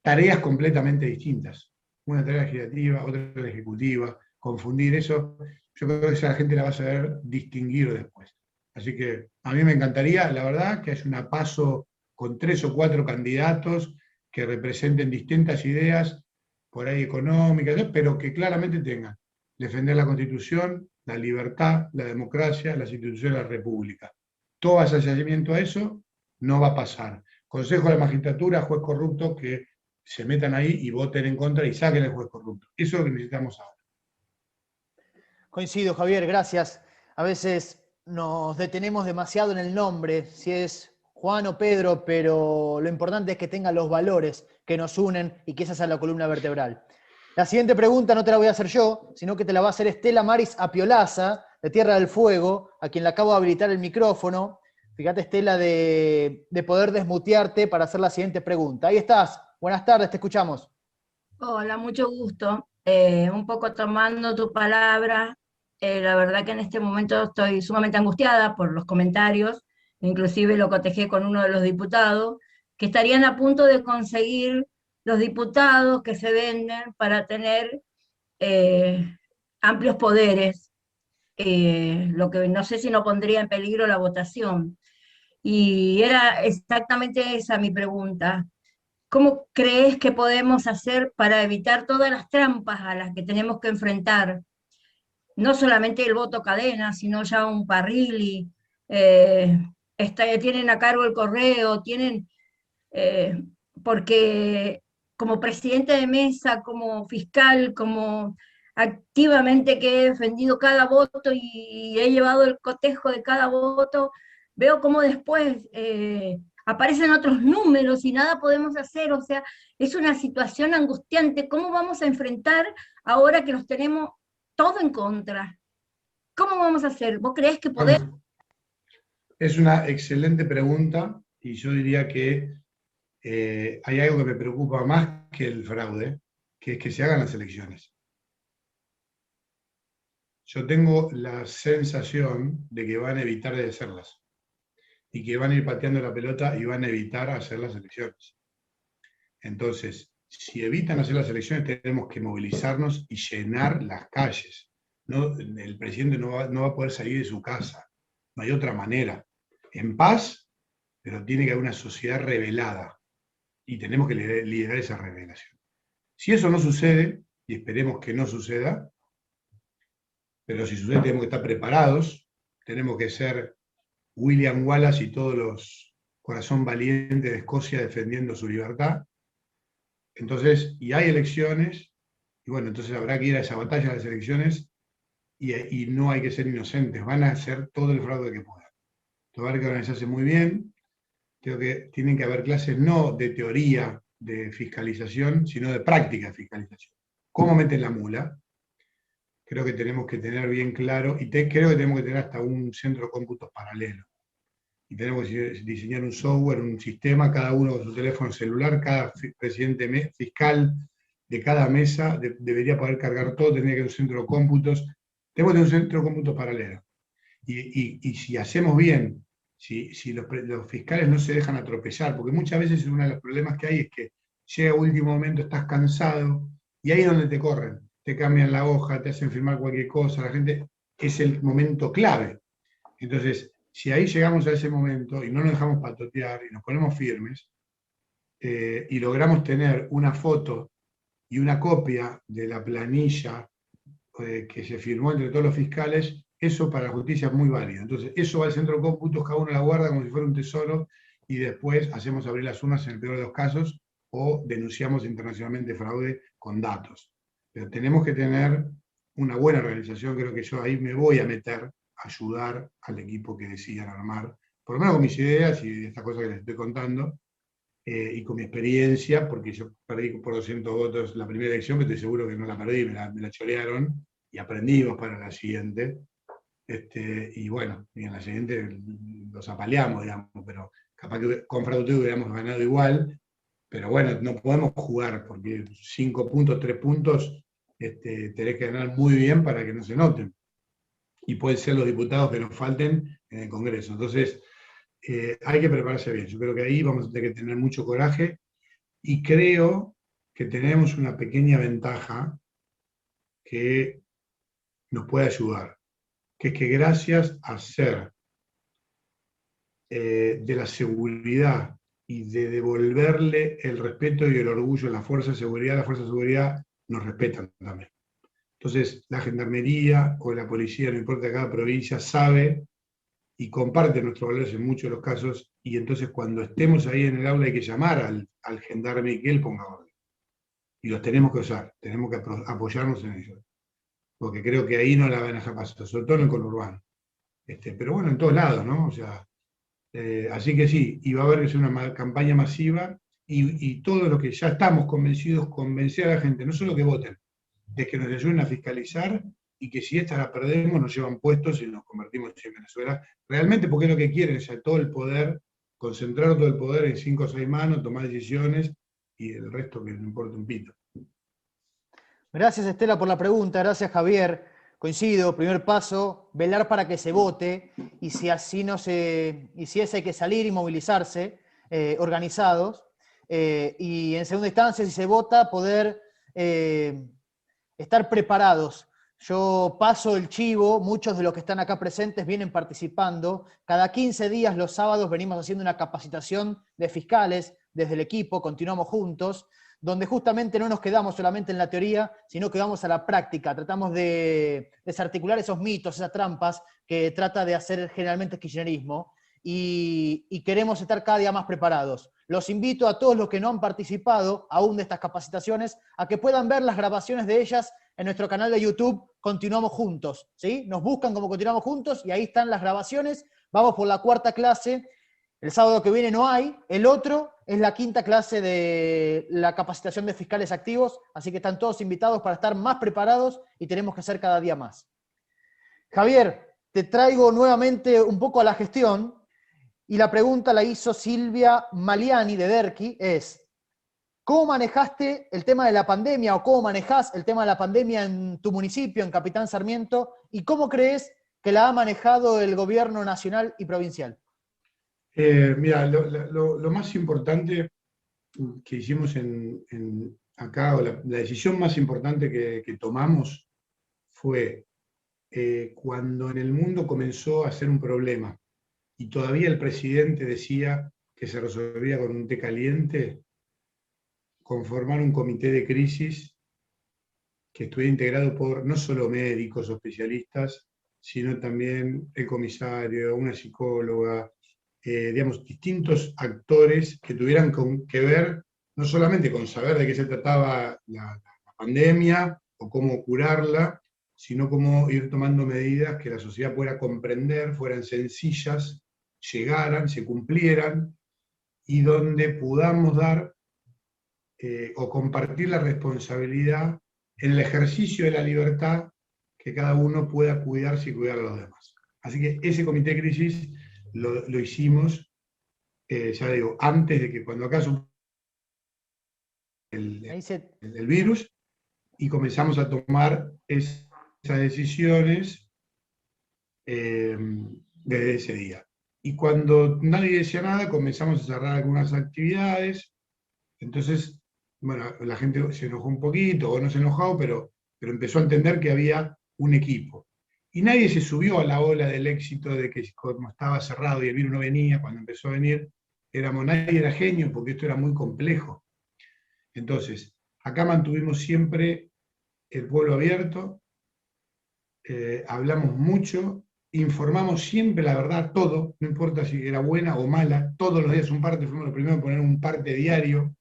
tareas completamente distintas. Una tarea legislativa, otra tarea ejecutiva, confundir eso, yo creo que esa gente la va a saber distinguir después. Así que a mí me encantaría, la verdad, que haya una PASO con 3 o 4 candidatos que representen distintas ideas, por ahí económicas, pero que claramente tengan defender la Constitución, la libertad, la democracia, las instituciones de la República. Todo asociamiento a eso no va a pasar. Consejo de la Magistratura, juez corrupto, que se metan ahí y voten en contra y saquen al juez corrupto. Eso es lo que necesitamos ahora. Coincido, Javier, gracias. A veces nos detenemos demasiado en el nombre, si es Juan o Pedro, pero lo importante es que tengan los valores que nos unen y que esa sea la columna vertebral. La siguiente pregunta no te la voy a hacer yo, sino que te la va a hacer Estela Maris Apiolaza, de Tierra del Fuego, a quien le acabo de habilitar el micrófono. Fíjate, Estela, de poder desmutearte para hacer la siguiente pregunta. Ahí estás. Buenas tardes, te escuchamos. Hola, mucho gusto. Un poco tomando tu palabra, la verdad que en este momento estoy sumamente angustiada por los comentarios, inclusive lo cotejé con uno de los diputados, que estarían a punto de conseguir los diputados que se venden para tener amplios poderes, lo que no sé si no pondría en peligro la votación. Y era exactamente esa mi pregunta. ¿Cómo crees que podemos hacer para evitar todas las trampas a las que tenemos que enfrentar? No solamente el voto cadena, sino ya un Parrilli, tienen a cargo el correo, porque como presidente de mesa, como fiscal, como activamente que he defendido cada voto y he llevado el cotejo de cada voto, veo cómo después aparecen otros números y nada podemos hacer. O sea, es una situación angustiante. ¿Cómo vamos a enfrentar ahora que nos tenemos todo en contra? ¿Cómo vamos a hacer? ¿Vos creés que podemos? Es una excelente pregunta y yo diría que hay algo que me preocupa más que el fraude, que es que se hagan las elecciones. Yo tengo la sensación de que van a evitar de hacerlas y que van a ir pateando la pelota y van a evitar hacer las elecciones. Entonces, si evitan hacer las elecciones, tenemos que movilizarnos y llenar las calles. No, el presidente no va a poder salir de su casa. No hay otra manera. En paz, pero tiene que haber una sociedad rebelada. Y tenemos que liderar esa rebelión. Si eso no sucede, y esperemos que no suceda, pero si sucede tenemos que estar preparados, tenemos que ser William Wallace y todos los corazón valientes de Escocia defendiendo su libertad. Entonces, y hay elecciones, y bueno, entonces habrá que ir a esa batalla de las elecciones, y no hay que ser inocentes, van a hacer todo el fraude que puedan. Todo hay que organizarse muy bien. Creo que tienen que haber clases no de teoría de fiscalización, sino de práctica de fiscalización. ¿Cómo meten la mula? Creo que tenemos que tener bien claro, y creo que tenemos que tener hasta un centro de cómputos paralelo. Y tenemos que diseñar un software, un sistema, cada uno con su teléfono celular, cada presidente fiscal de cada mesa debería poder cargar todo, tendría que haber un centro de cómputos. Tenemos que tener un centro de cómputos paralelo. Y si hacemos bien, si los fiscales no se dejan atropellar, porque muchas veces uno de los problemas que hay es que llega a último momento, estás cansado, y ahí es donde te corren, te cambian la hoja, te hacen firmar cualquier cosa, la gente, es el momento clave. Entonces, si ahí llegamos a ese momento y no nos dejamos patotear y nos ponemos firmes, y logramos tener una foto y una copia de la planilla que se firmó entre todos los fiscales, eso para la justicia es muy válido. Entonces, eso va al centro de cómputos, cada uno la guarda como si fuera un tesoro, y después hacemos abrir las urnas en el peor de los casos, o denunciamos internacionalmente fraude con datos. Pero tenemos que tener una buena organización. Creo que yo ahí me voy a meter, a ayudar al equipo que decidan armar, por lo menos con mis ideas y estas cosas que les estoy contando, y con mi experiencia, porque yo perdí por 200 votos la primera elección, pero estoy seguro que no la perdí, me la chorearon, y aprendimos para la siguiente. Y bueno, y en la siguiente los apaleamos, digamos, pero capaz que con Fraude hubiéramos ganado igual, pero bueno, no podemos jugar, porque 5 puntos, 3 puntos, tenés que ganar muy bien para que no se noten. Y pueden ser los diputados que nos falten en el Congreso. Entonces, hay que prepararse bien. Yo creo que ahí vamos a tener que tener mucho coraje, y creo que tenemos una pequeña ventaja que nos puede ayudar, que es que gracias a ser de la seguridad y de devolverle el respeto y el orgullo a la fuerza de seguridad nos respetan también. Entonces, la gendarmería o la policía, no importa cada provincia, sabe y comparte nuestros valores en muchos de los casos, y entonces cuando estemos ahí en el aula hay que llamar al gendarme y que él ponga orden. Y los tenemos que usar, tenemos que apoyarnos en ellos. Porque creo que ahí no la van a dejar pasar, sobre todo en el conurbano. Pero bueno, en todos lados, ¿no? O sea, así que sí, y va a haber que ser una campaña masiva, y todo lo que ya estamos convencidos, convencer a la gente, no solo que voten, es que nos ayuden a fiscalizar, y que si esta la perdemos nos llevan puestos y nos convertimos en Venezuela, realmente porque es lo que quieren, o sea, todo el poder, concentrar todo el poder en 5 o 6 manos, tomar decisiones, y el resto que no importa un pito. Gracias, Estela, por la pregunta. Gracias, Javier. Coincido, primer paso, velar para que se vote, y si así no y si es, hay que salir y movilizarse, organizados, y en segunda instancia, si se vota, poder estar preparados. Yo paso el chivo, muchos de los que están acá presentes vienen participando. Cada 15 días, los sábados, venimos haciendo una capacitación de fiscales desde el equipo, continuamos juntos, donde justamente no nos quedamos solamente en la teoría, sino que vamos a la práctica. Tratamos de desarticular esos mitos, esas trampas que trata de hacer generalmente el kirchnerismo, y queremos estar cada día más preparados. Los invito a todos los que no han participado aún de estas capacitaciones a que puedan ver las grabaciones de ellas en nuestro canal de YouTube, Continuamos Juntos, ¿sí? Nos buscan como Continuamos Juntos y ahí están las grabaciones. Vamos por la 4ª clase. El sábado que viene no hay. El otro es la 5ª clase de la capacitación de fiscales activos, así que están todos invitados para estar más preparados, y tenemos que hacer cada día más. Javier, te traigo nuevamente un poco a la gestión, y la pregunta la hizo Silvia Maliani de Derqui, es: ¿cómo manejaste el tema de la pandemia, o cómo manejás el tema de la pandemia en tu municipio, en Capitán Sarmiento, y cómo crees que la ha manejado el gobierno nacional y provincial? Mira, lo más importante que hicimos acá, o la decisión más importante que tomamos fue cuando en el mundo comenzó a ser un problema, y todavía el presidente decía que se resolvía con un té caliente, conformar un comité de crisis que estuviera integrado por no solo médicos o especialistas, sino también el comisario, una psicóloga, digamos, distintos actores que tuvieran que ver no solamente con saber de qué se trataba la pandemia o cómo curarla, sino cómo ir tomando medidas que la sociedad pudiera comprender, fueran sencillas, llegaran, se cumplieran, y donde podamos dar o compartir la responsabilidad en el ejercicio de la libertad, que cada uno pueda cuidarse y cuidar a los demás. Así que ese comité de crisis lo hicimos, ya digo, antes de que cuando acá el virus, y comenzamos a tomar esas decisiones desde ese día. Y cuando nadie decía nada, comenzamos a cerrar algunas actividades. Entonces, bueno, la gente se enojó un poquito, o no se enojó, pero empezó a entender que había un equipo. Y nadie se subió a la ola del éxito de que, como estaba cerrado y el virus no venía, cuando empezó a venir, nadie era genio, porque esto era muy complejo. Entonces, acá mantuvimos siempre el pueblo abierto, hablamos mucho, informamos siempre la verdad, todo, no importa si era buena o mala, todos los días un parte, fuimos los primeros en poner un parte diario,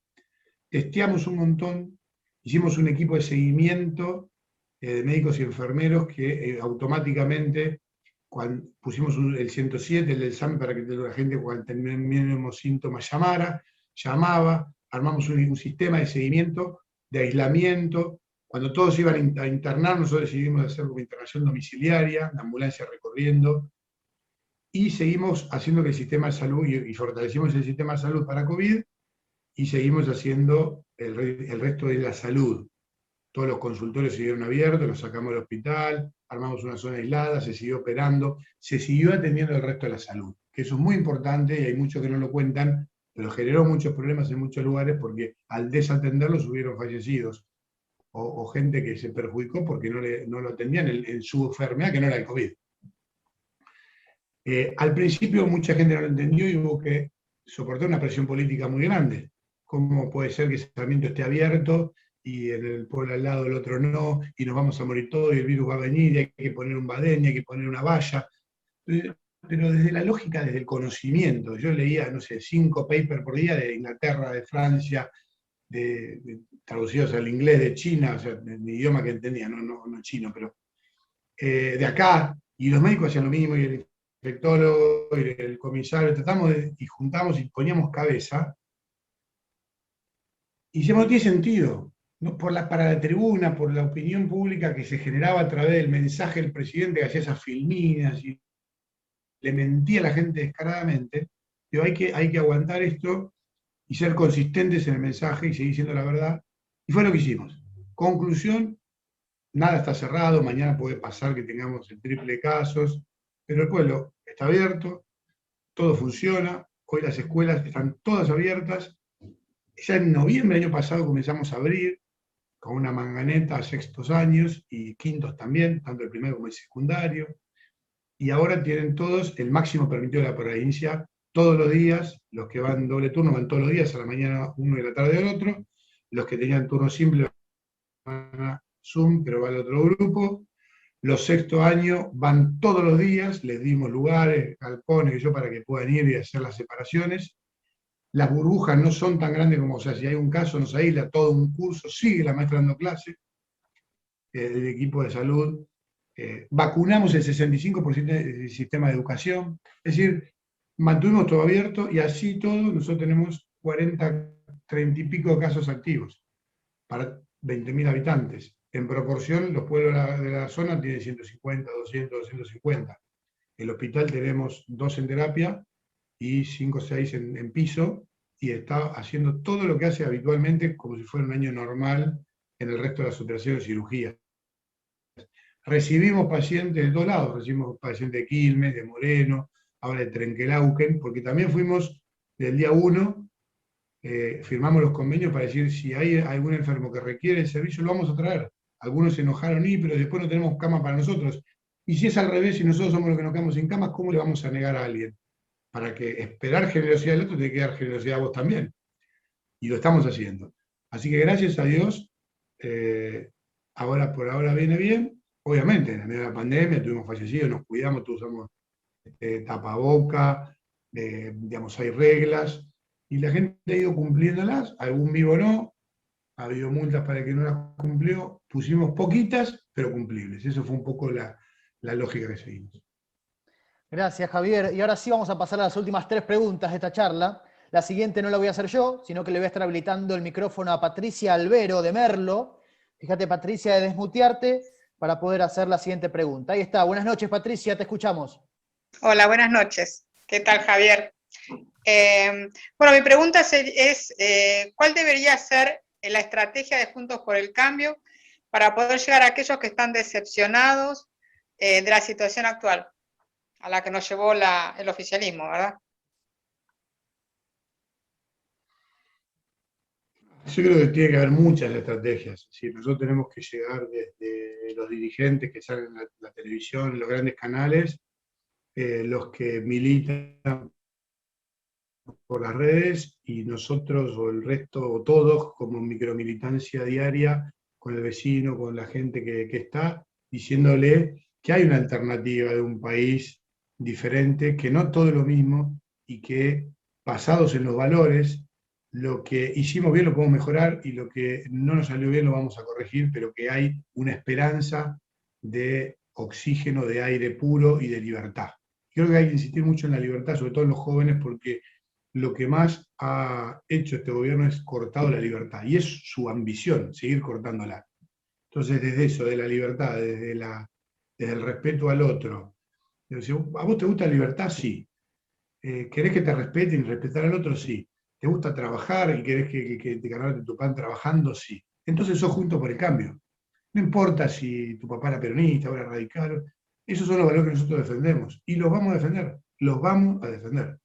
testeamos un montón, hicimos un equipo de seguimiento de médicos y enfermeros que automáticamente, cuando pusimos el 107, el del SAMI, para que la gente cuando teníamos síntomas llamaba, armamos un sistema de seguimiento, de aislamiento. Cuando todos iban a internar, nosotros decidimos hacer como internación domiciliaria, la ambulancia recorriendo, y seguimos haciendo que el sistema de salud, y fortalecimos el sistema de salud para COVID, y seguimos haciendo el resto de la salud. Todos los consultorios siguieron abiertos, los sacamos del hospital, armamos una zona aislada, se siguió operando, se siguió atendiendo el resto de la salud, que eso es muy importante, y hay muchos que no lo cuentan, pero generó muchos problemas en muchos lugares, porque al desatenderlos hubieron fallecidos, o gente que se perjudicó porque no lo atendían en su enfermedad, que no era el COVID. Al principio mucha gente no lo entendió, y hubo que soportar una presión política muy grande. ¿Cómo puede ser que Sarmiento esté abierto y en el pueblo al lado el otro no, y nos vamos a morir todos, y el virus va a venir, y hay que poner un badén, y hay que poner una valla. Pero desde la lógica, desde el conocimiento. Yo leía, no sé, 5 papers por día de Inglaterra, de Francia, traducidos al inglés, de China, o sea, en mi idioma que entendía, no chino, pero de acá, y los médicos hacían lo mismo, y el infectólogo, y el comisario, y juntamos y poníamos cabeza, y decíamos, no tiene sentido, no, para la tribuna, por la opinión pública que se generaba a través del mensaje del presidente que hacía esas filminas, y le mentía a la gente descaradamente, pero hay que aguantar esto y ser consistentes en el mensaje y seguir diciendo la verdad, y fue lo que hicimos. Conclusión, nada está cerrado, mañana puede pasar que tengamos el triple de casos, pero el pueblo está abierto, todo funciona, hoy las escuelas están todas abiertas, ya en noviembre del año pasado comenzamos a abrir con una manganeta a sextos años y quintos también, tanto el primero como el secundario, y ahora tienen todos el máximo permitido de la provincia, todos los días, los que van doble turno van todos los días, a la mañana uno y a la tarde el otro, los que tenían turno simple van a Zoom, pero va al otro grupo, los sexto años van todos los días, les dimos lugares, galpones, para que puedan ir y hacer las separaciones. Las burbujas no son tan grandes como, o sea, si hay un caso nos aísla todo un curso, sigue la maestra dando clase, el equipo de salud, vacunamos el 65% del sistema de educación, es decir, mantuvimos todo abierto y así todo nosotros tenemos 40, 30 y pico casos activos para 20.000 habitantes. En proporción, los pueblos de la zona tienen 150, 200, 250. El hospital tenemos 2 en terapia y 5 o 6 en piso, y está haciendo todo lo que hace habitualmente como si fuera un año normal en el resto de las operaciones y cirugías. Recibimos pacientes de todos lados, recibimos pacientes de Quilmes, de Moreno, ahora de Trenquelauquen, porque también fuimos del día 1, firmamos los convenios para decir si hay algún enfermo que requiere el servicio, lo vamos a traer. Algunos se enojaron pero después no tenemos cama para nosotros. Y si es al revés, si nosotros somos los que nos quedamos sin camas, ¿cómo le vamos a negar a alguien? Para que esperar generosidad del otro, tiene que dar generosidad a vos también. Y lo estamos haciendo. Así que gracias a Dios, por ahora viene bien. Obviamente, en la medio de la pandemia tuvimos fallecidos, nos cuidamos, todos usamos tapaboca, digamos, hay reglas, y la gente ha ido cumpliéndolas, algún vivo no, ha habido multas para el que no las cumplió, pusimos poquitas, pero cumplibles. Eso fue un poco la lógica que seguimos. Gracias, Javier. Y ahora sí vamos a pasar a las últimas 3 preguntas de esta charla. La siguiente no la voy a hacer yo, sino que le voy a estar habilitando el micrófono a Patricia Albero de Merlo. Fíjate, Patricia, de desmutearte para poder hacer la siguiente pregunta. Ahí está. Buenas noches, Patricia, te escuchamos. Hola, buenas noches. ¿Qué tal, Javier? Bueno, mi pregunta es ¿cuál debería ser la estrategia de Juntos por el Cambio para poder llegar a aquellos que están decepcionados de la situación actual, a la que nos llevó el oficialismo, ¿verdad? Yo creo que tiene que haber muchas estrategias. Si nosotros tenemos que llegar desde los dirigentes que salen en la televisión, en los grandes canales, los que militan por las redes, y nosotros o el resto, o todos, como micromilitancia diaria, con el vecino, con la gente que está, diciéndole que hay una alternativa de un país diferente, que no todo es lo mismo, y que basados en los valores, lo que hicimos bien lo podemos mejorar, y lo que no nos salió bien lo vamos a corregir, pero que hay una esperanza de oxígeno, de aire puro y de libertad. Creo que hay que insistir mucho en la libertad, sobre todo en los jóvenes, porque lo que más ha hecho este gobierno es cortado la libertad, y es su ambición, seguir cortándola. Entonces, desde eso, de la libertad, desde el respeto al otro, ¿a vos te gusta la libertad? Sí. ¿Querés que te respeten y respetar al otro? Sí. ¿Te gusta trabajar y querés que te ganarte tu pan trabajando? Sí. Entonces sos Juntos por el Cambio. No importa si tu papá era peronista, ahora radical, esos son los valores que nosotros defendemos, y los vamos a defender, los vamos a defender.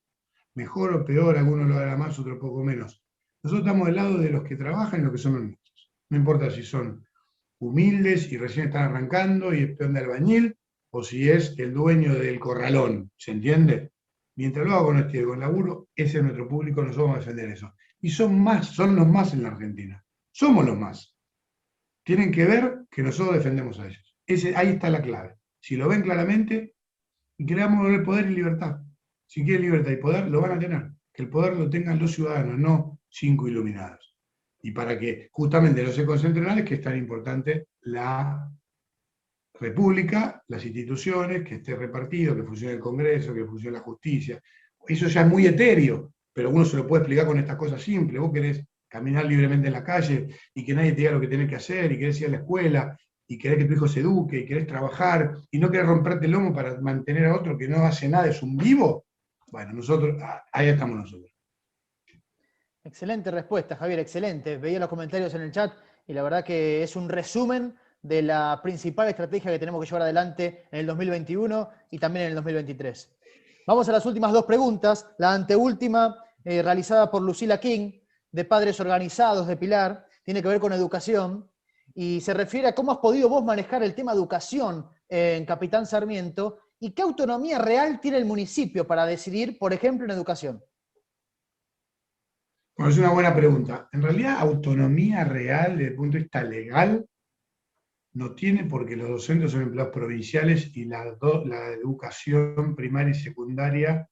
Mejor o peor, algunos lo harán más, otros poco menos. Nosotros estamos del lado de los que trabajan y los que son honestos. No importa si son humildes y recién están arrancando y es peón de albañil, o si es el dueño del corralón, ¿se entiende? Mientras lo haga con honestidad y con laburo, ese es nuestro público, nosotros vamos a defender eso. Y son los más en la Argentina. Somos los más. tienen que ver que nosotros defendemos a ellos. Ahí está la clave. Si lo ven claramente, y queramos el poder y libertad. Si quieren libertad y poder, lo van a tener. Que el poder lo tengan los ciudadanos, no 5 iluminados. Y para que justamente no se concentren en es que es tan importante la república, las instituciones, que esté repartido, que funcione el Congreso, que funcione la justicia. Eso ya es muy etéreo, pero uno se lo puede explicar con estas cosas simples. Vos querés caminar libremente en la calle y que nadie te diga lo que tenés que hacer, y querés ir a la escuela, y querés que tu hijo se eduque, y querés trabajar, y no querés romperte el lomo para mantener a otro que no hace nada, es un vivo. Bueno, nosotros, ahí estamos nosotros. Excelente respuesta, Javier, excelente. Veía los comentarios en el chat y la verdad que es un resumen de la principal estrategia que tenemos que llevar adelante en el 2021 y también en el 2023. Vamos a las últimas dos preguntas. La anteúltima, realizada por Lucila King, de Padres Organizados de Pilar, tiene que ver con educación y se refiere a cómo has podido vos manejar el tema educación en Capitán Sarmiento y qué autonomía real tiene el municipio para decidir, por ejemplo, en educación. Bueno, es una buena pregunta. En realidad, autonomía real desde el punto de vista legal no tiene, porque los docentes son empleados provinciales y la educación primaria y secundaria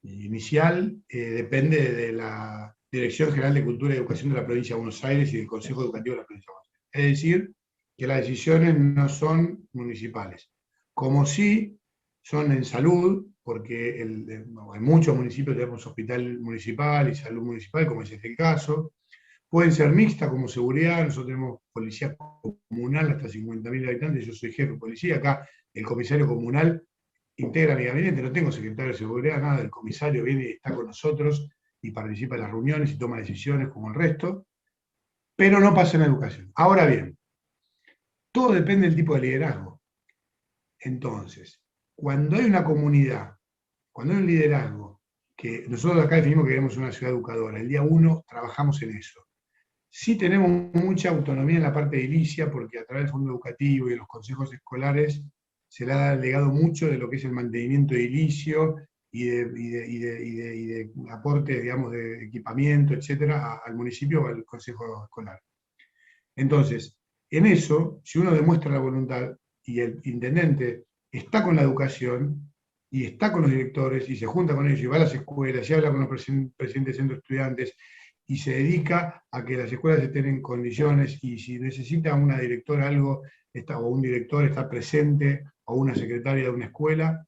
inicial depende de la Dirección General de Cultura y Educación de la Provincia de Buenos Aires y del Consejo Educativo de la Provincia de Buenos Aires. Es decir, que las decisiones no son municipales. Como sí son en salud, porque en muchos municipios tenemos hospital municipal y salud municipal, como es este caso. Pueden ser mixtas, como seguridad. Nosotros tenemos policía comunal hasta 50.000 habitantes. Yo soy jefe de policía. Acá el comisario comunal integra mi gabinete. No tengo secretario de seguridad, nada. El comisario viene y está con nosotros y participa en las reuniones y toma decisiones como el resto. Pero no pasa en educación. Ahora bien, todo depende del tipo de liderazgo. Entonces, cuando hay una comunidad, cuando hay un liderazgo, que nosotros acá definimos que queremos una ciudad educadora, el día 1 trabajamos en eso. Sí tenemos mucha autonomía en la parte de edilicia, porque a través del fondo educativo y de los consejos escolares se le ha legado mucho de lo que es el mantenimiento edilicio y de aporte, digamos, de equipamiento, etcétera, al municipio o al consejo escolar. Entonces, en eso, si uno demuestra la voluntad y el intendente está con la educación y está con los directores y se junta con ellos y va a las escuelas y habla con los presidentes de centros de estudiantes y se dedica a que las escuelas estén en condiciones, y si necesita una directora algo o un director está presente, o una secretaria de una escuela,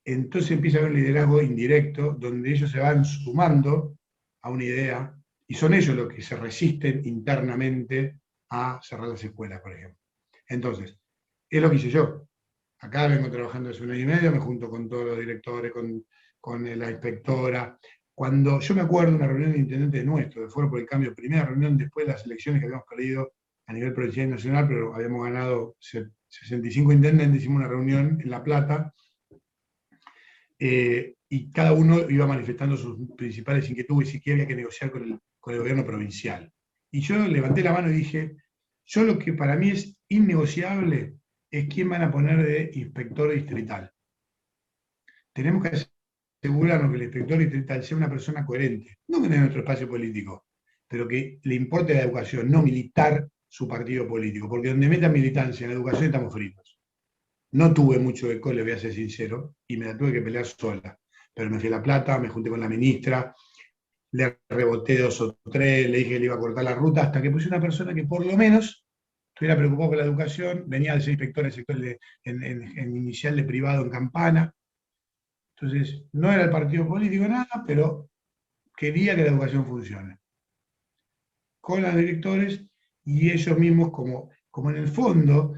entonces empieza a haber un liderazgo indirecto donde ellos se van sumando a una idea y son ellos los que se resisten internamente a cerrar las escuelas, por ejemplo. Entonces, es lo que hice yo. Acá vengo trabajando hace 1 año y medio, me junto con todos los directores, con la inspectora. Cuando yo me acuerdo de una reunión de intendentes nuestro, de Foro por el Cambio, primera reunión después de las elecciones que habíamos perdido a nivel provincial y nacional, pero habíamos ganado 65 intendentes, hicimos una reunión en La Plata, y cada uno iba manifestando sus principales inquietudes y qué había que negociar con el gobierno provincial. Y yo levanté la mano y dije, yo lo que para mí es innegociable es quién van a poner de inspector distrital. Tenemos que asegurarnos que el inspector distrital sea una persona coherente, no que en nuestro espacio político, pero que le importe la educación, no militar su partido político, porque donde meta militancia en la educación estamos fritos. No tuve mucho eco, le voy a ser sincero, y me la tuve que pelear sola. Pero me fui a La Plata, me junté con la ministra, le reboté 2 o 3, le dije que le iba a cortar la ruta, hasta que puse una persona que por lo menos estuviera preocupado por la educación, venía de ser inspector del sector en inicial de privado en Campana. Entonces, no era el partido político nada, pero quería que la educación funcione. Con los directores y ellos mismos, como en el fondo,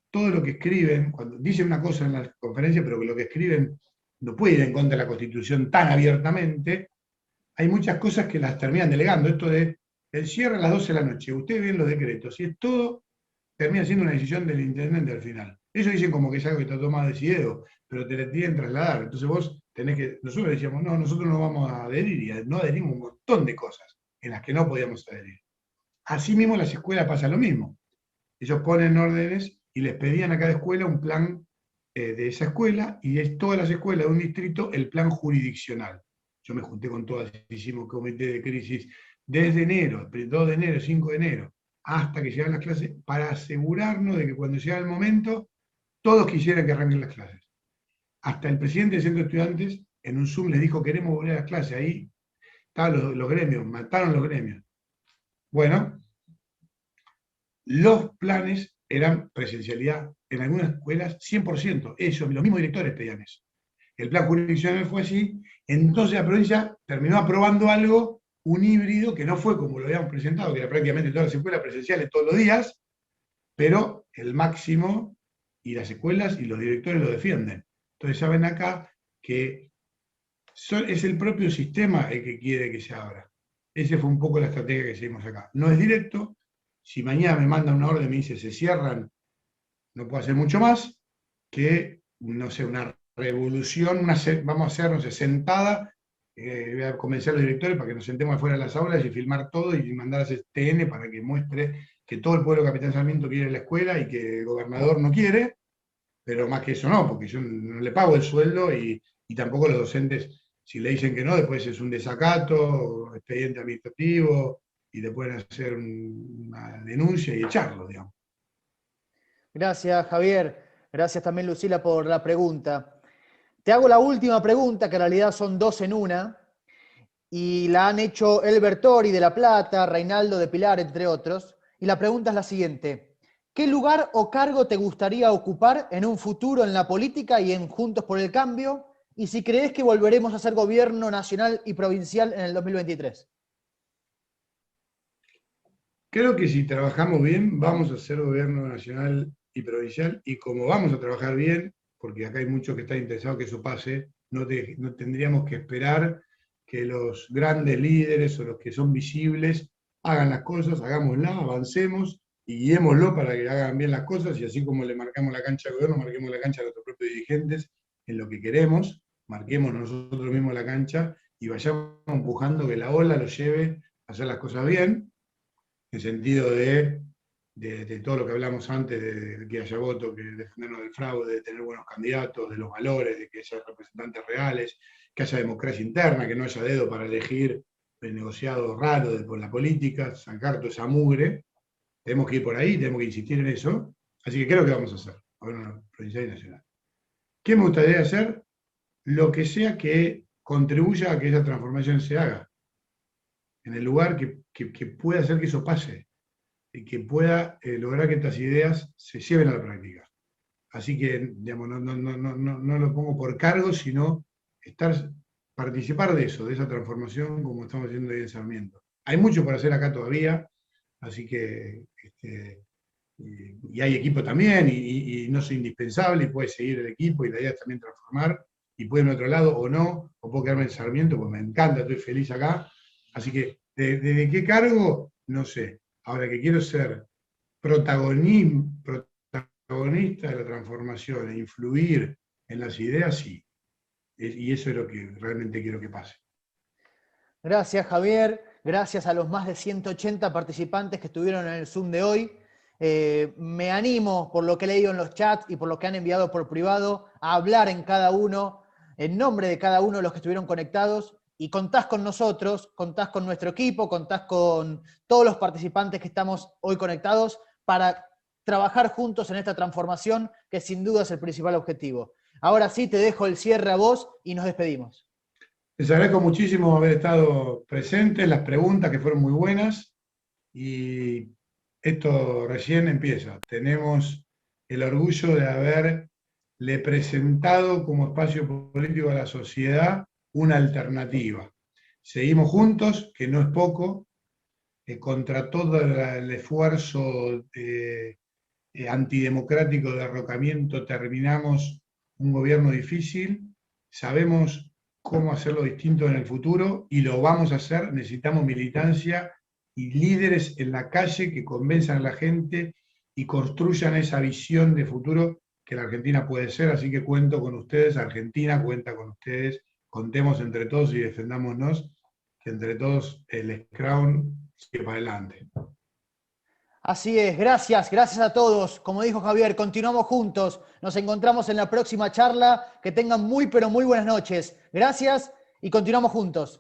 todo lo que escriben, cuando dicen una cosa en la conferencia, pero que lo que escriben no puede ir en contra de la Constitución tan abiertamente, hay muchas cosas que las terminan delegando. Esto de el cierre a las 12 de la noche, ustedes ven los decretos, y es todo, termina siendo una decisión del intendente al final. Ellos dicen como que es algo que está tomado decidido, pero te la tienen que trasladar. Entonces vos tenés que, nosotros decíamos, no, nosotros no vamos a adherir, y no adherimos un montón de cosas en las que no podíamos adherir. Así mismo las escuelas pasa lo mismo. Ellos ponen órdenes y les pedían a cada escuela un plan de esa escuela, y es todas las escuelas de un distrito el plan jurisdiccional. Yo me junté con todas, hicimos comité de crisis desde enero, 2 de enero, 5 de enero. hasta que llegaran las clases, para asegurarnos de que cuando llegara el momento, todos quisieran que arranquen las clases. Hasta el presidente del centro de estudiantes, en un Zoom, les dijo, queremos volver a las clases. Ahí estaban los gremios, mataron los gremios. Bueno, los planes eran presencialidad en algunas escuelas 100%. Ellos, los mismos directores pedían eso. El plan jurisdiccional fue así. Entonces la provincia terminó aprobando algo, un híbrido, que no fue como lo habíamos presentado, que era prácticamente todas las escuelas presenciales todos los días, pero el máximo, y las escuelas y los directores lo defienden. Entonces saben acá que es el propio sistema el que quiere que se abra. Esa fue un poco la estrategia que seguimos acá. No es directo. Si mañana me mandan una orden y me dice se cierran, no puedo hacer mucho más que, no sé, una revolución, vamos a hacer, no sé, sentada, voy a convencer a los directores para que nos sentemos afuera de las aulas y filmar todo y mandar a TN para que muestre que todo el pueblo de Capitán Sarmiento quiere la escuela y que el gobernador no quiere, pero más que eso no, porque yo no le pago el sueldo y tampoco los docentes, si le dicen que no, después es un desacato, expediente administrativo, y le pueden hacer una denuncia y echarlo, digamos. Gracias, Javier. Gracias también, Lucila, por la pregunta. Te hago la última pregunta, que en realidad son dos en una, y la han hecho Elber Tori de La Plata, Reinaldo de Pilar, entre otros, y la pregunta es la siguiente. ¿Qué lugar o cargo te gustaría ocupar en un futuro en la política y en Juntos por el Cambio? Y si crees que volveremos a ser gobierno nacional y provincial en el 2023. Creo que si trabajamos bien, vamos a ser gobierno nacional y provincial, y como vamos a trabajar bien, porque acá hay muchos que están interesados que eso pase, no tendríamos que esperar que los grandes líderes o los que son visibles hagan las cosas, hagámoslas, avancemos y guiémoslo para que hagan bien las cosas, y así como le marcamos la cancha al gobierno, marquemos la cancha a nuestros propios dirigentes en lo que queremos, marquemos nosotros mismos la cancha y vayamos empujando que la ola los lleve a hacer las cosas bien, en sentido de todo lo que hablamos antes, de que haya voto, que defendernos del fraude, de tener buenos candidatos, de los valores, de que haya representantes reales, que haya democracia interna, que no haya dedo para elegir el negociado raro por la política, sacar toda esa mugre. Tenemos que ir por ahí, tenemos que insistir en eso. Así que creo que vamos a hacer, gobierno provincial y nacional. ¿Qué me gustaría hacer? Lo que sea que contribuya a que esa transformación se haga, en el lugar que pueda hacer que eso pase, y que pueda lograr que estas ideas se lleven a la práctica. Así que, digamos, no lo pongo por cargo, sino participar de eso, de esa transformación, como estamos haciendo ahí en Sarmiento. Hay mucho por hacer acá todavía, así que, y hay equipo también, y no es indispensable, y puede seguir el equipo, y la idea es también transformar, y puede ir a otro lado o no, o puedo quedarme en Sarmiento, pues me encanta, estoy feliz acá. Así que, ¿de qué cargo? No sé. Ahora que quiero ser protagonista de la transformación e influir en las ideas, sí. Y eso es lo que realmente quiero que pase. Gracias, Javier. Gracias a los más de 180 participantes que estuvieron en el Zoom de hoy. Me animo, por lo que he leído en los chats y por lo que han enviado por privado, a hablar en nombre de cada uno de los que estuvieron conectados. Y contás con nosotros, contás con nuestro equipo, contás con todos los participantes que estamos hoy conectados para trabajar juntos en esta transformación que sin duda es el principal objetivo. Ahora sí te dejo el cierre a vos y nos despedimos. Les agradezco muchísimo haber estado presentes, las preguntas que fueron muy buenas, y esto recién empieza. Tenemos el orgullo de haberle presentado como espacio político a la sociedad una alternativa. Seguimos juntos, que no es poco, contra todo el esfuerzo antidemocrático de derrocamiento, terminamos un gobierno difícil, sabemos cómo hacerlo distinto en el futuro y lo vamos a hacer. Necesitamos militancia y líderes en la calle que convenzan a la gente y construyan esa visión de futuro que la Argentina puede ser. Así que cuento con ustedes, Argentina cuenta con ustedes. Contemos entre todos y defendámonos, que entre todos el Scrown sigue para adelante. Así es, gracias a todos. Como dijo Javier, continuamos juntos. Nos encontramos en la próxima charla. Que tengan muy, pero muy buenas noches. Gracias y continuamos juntos.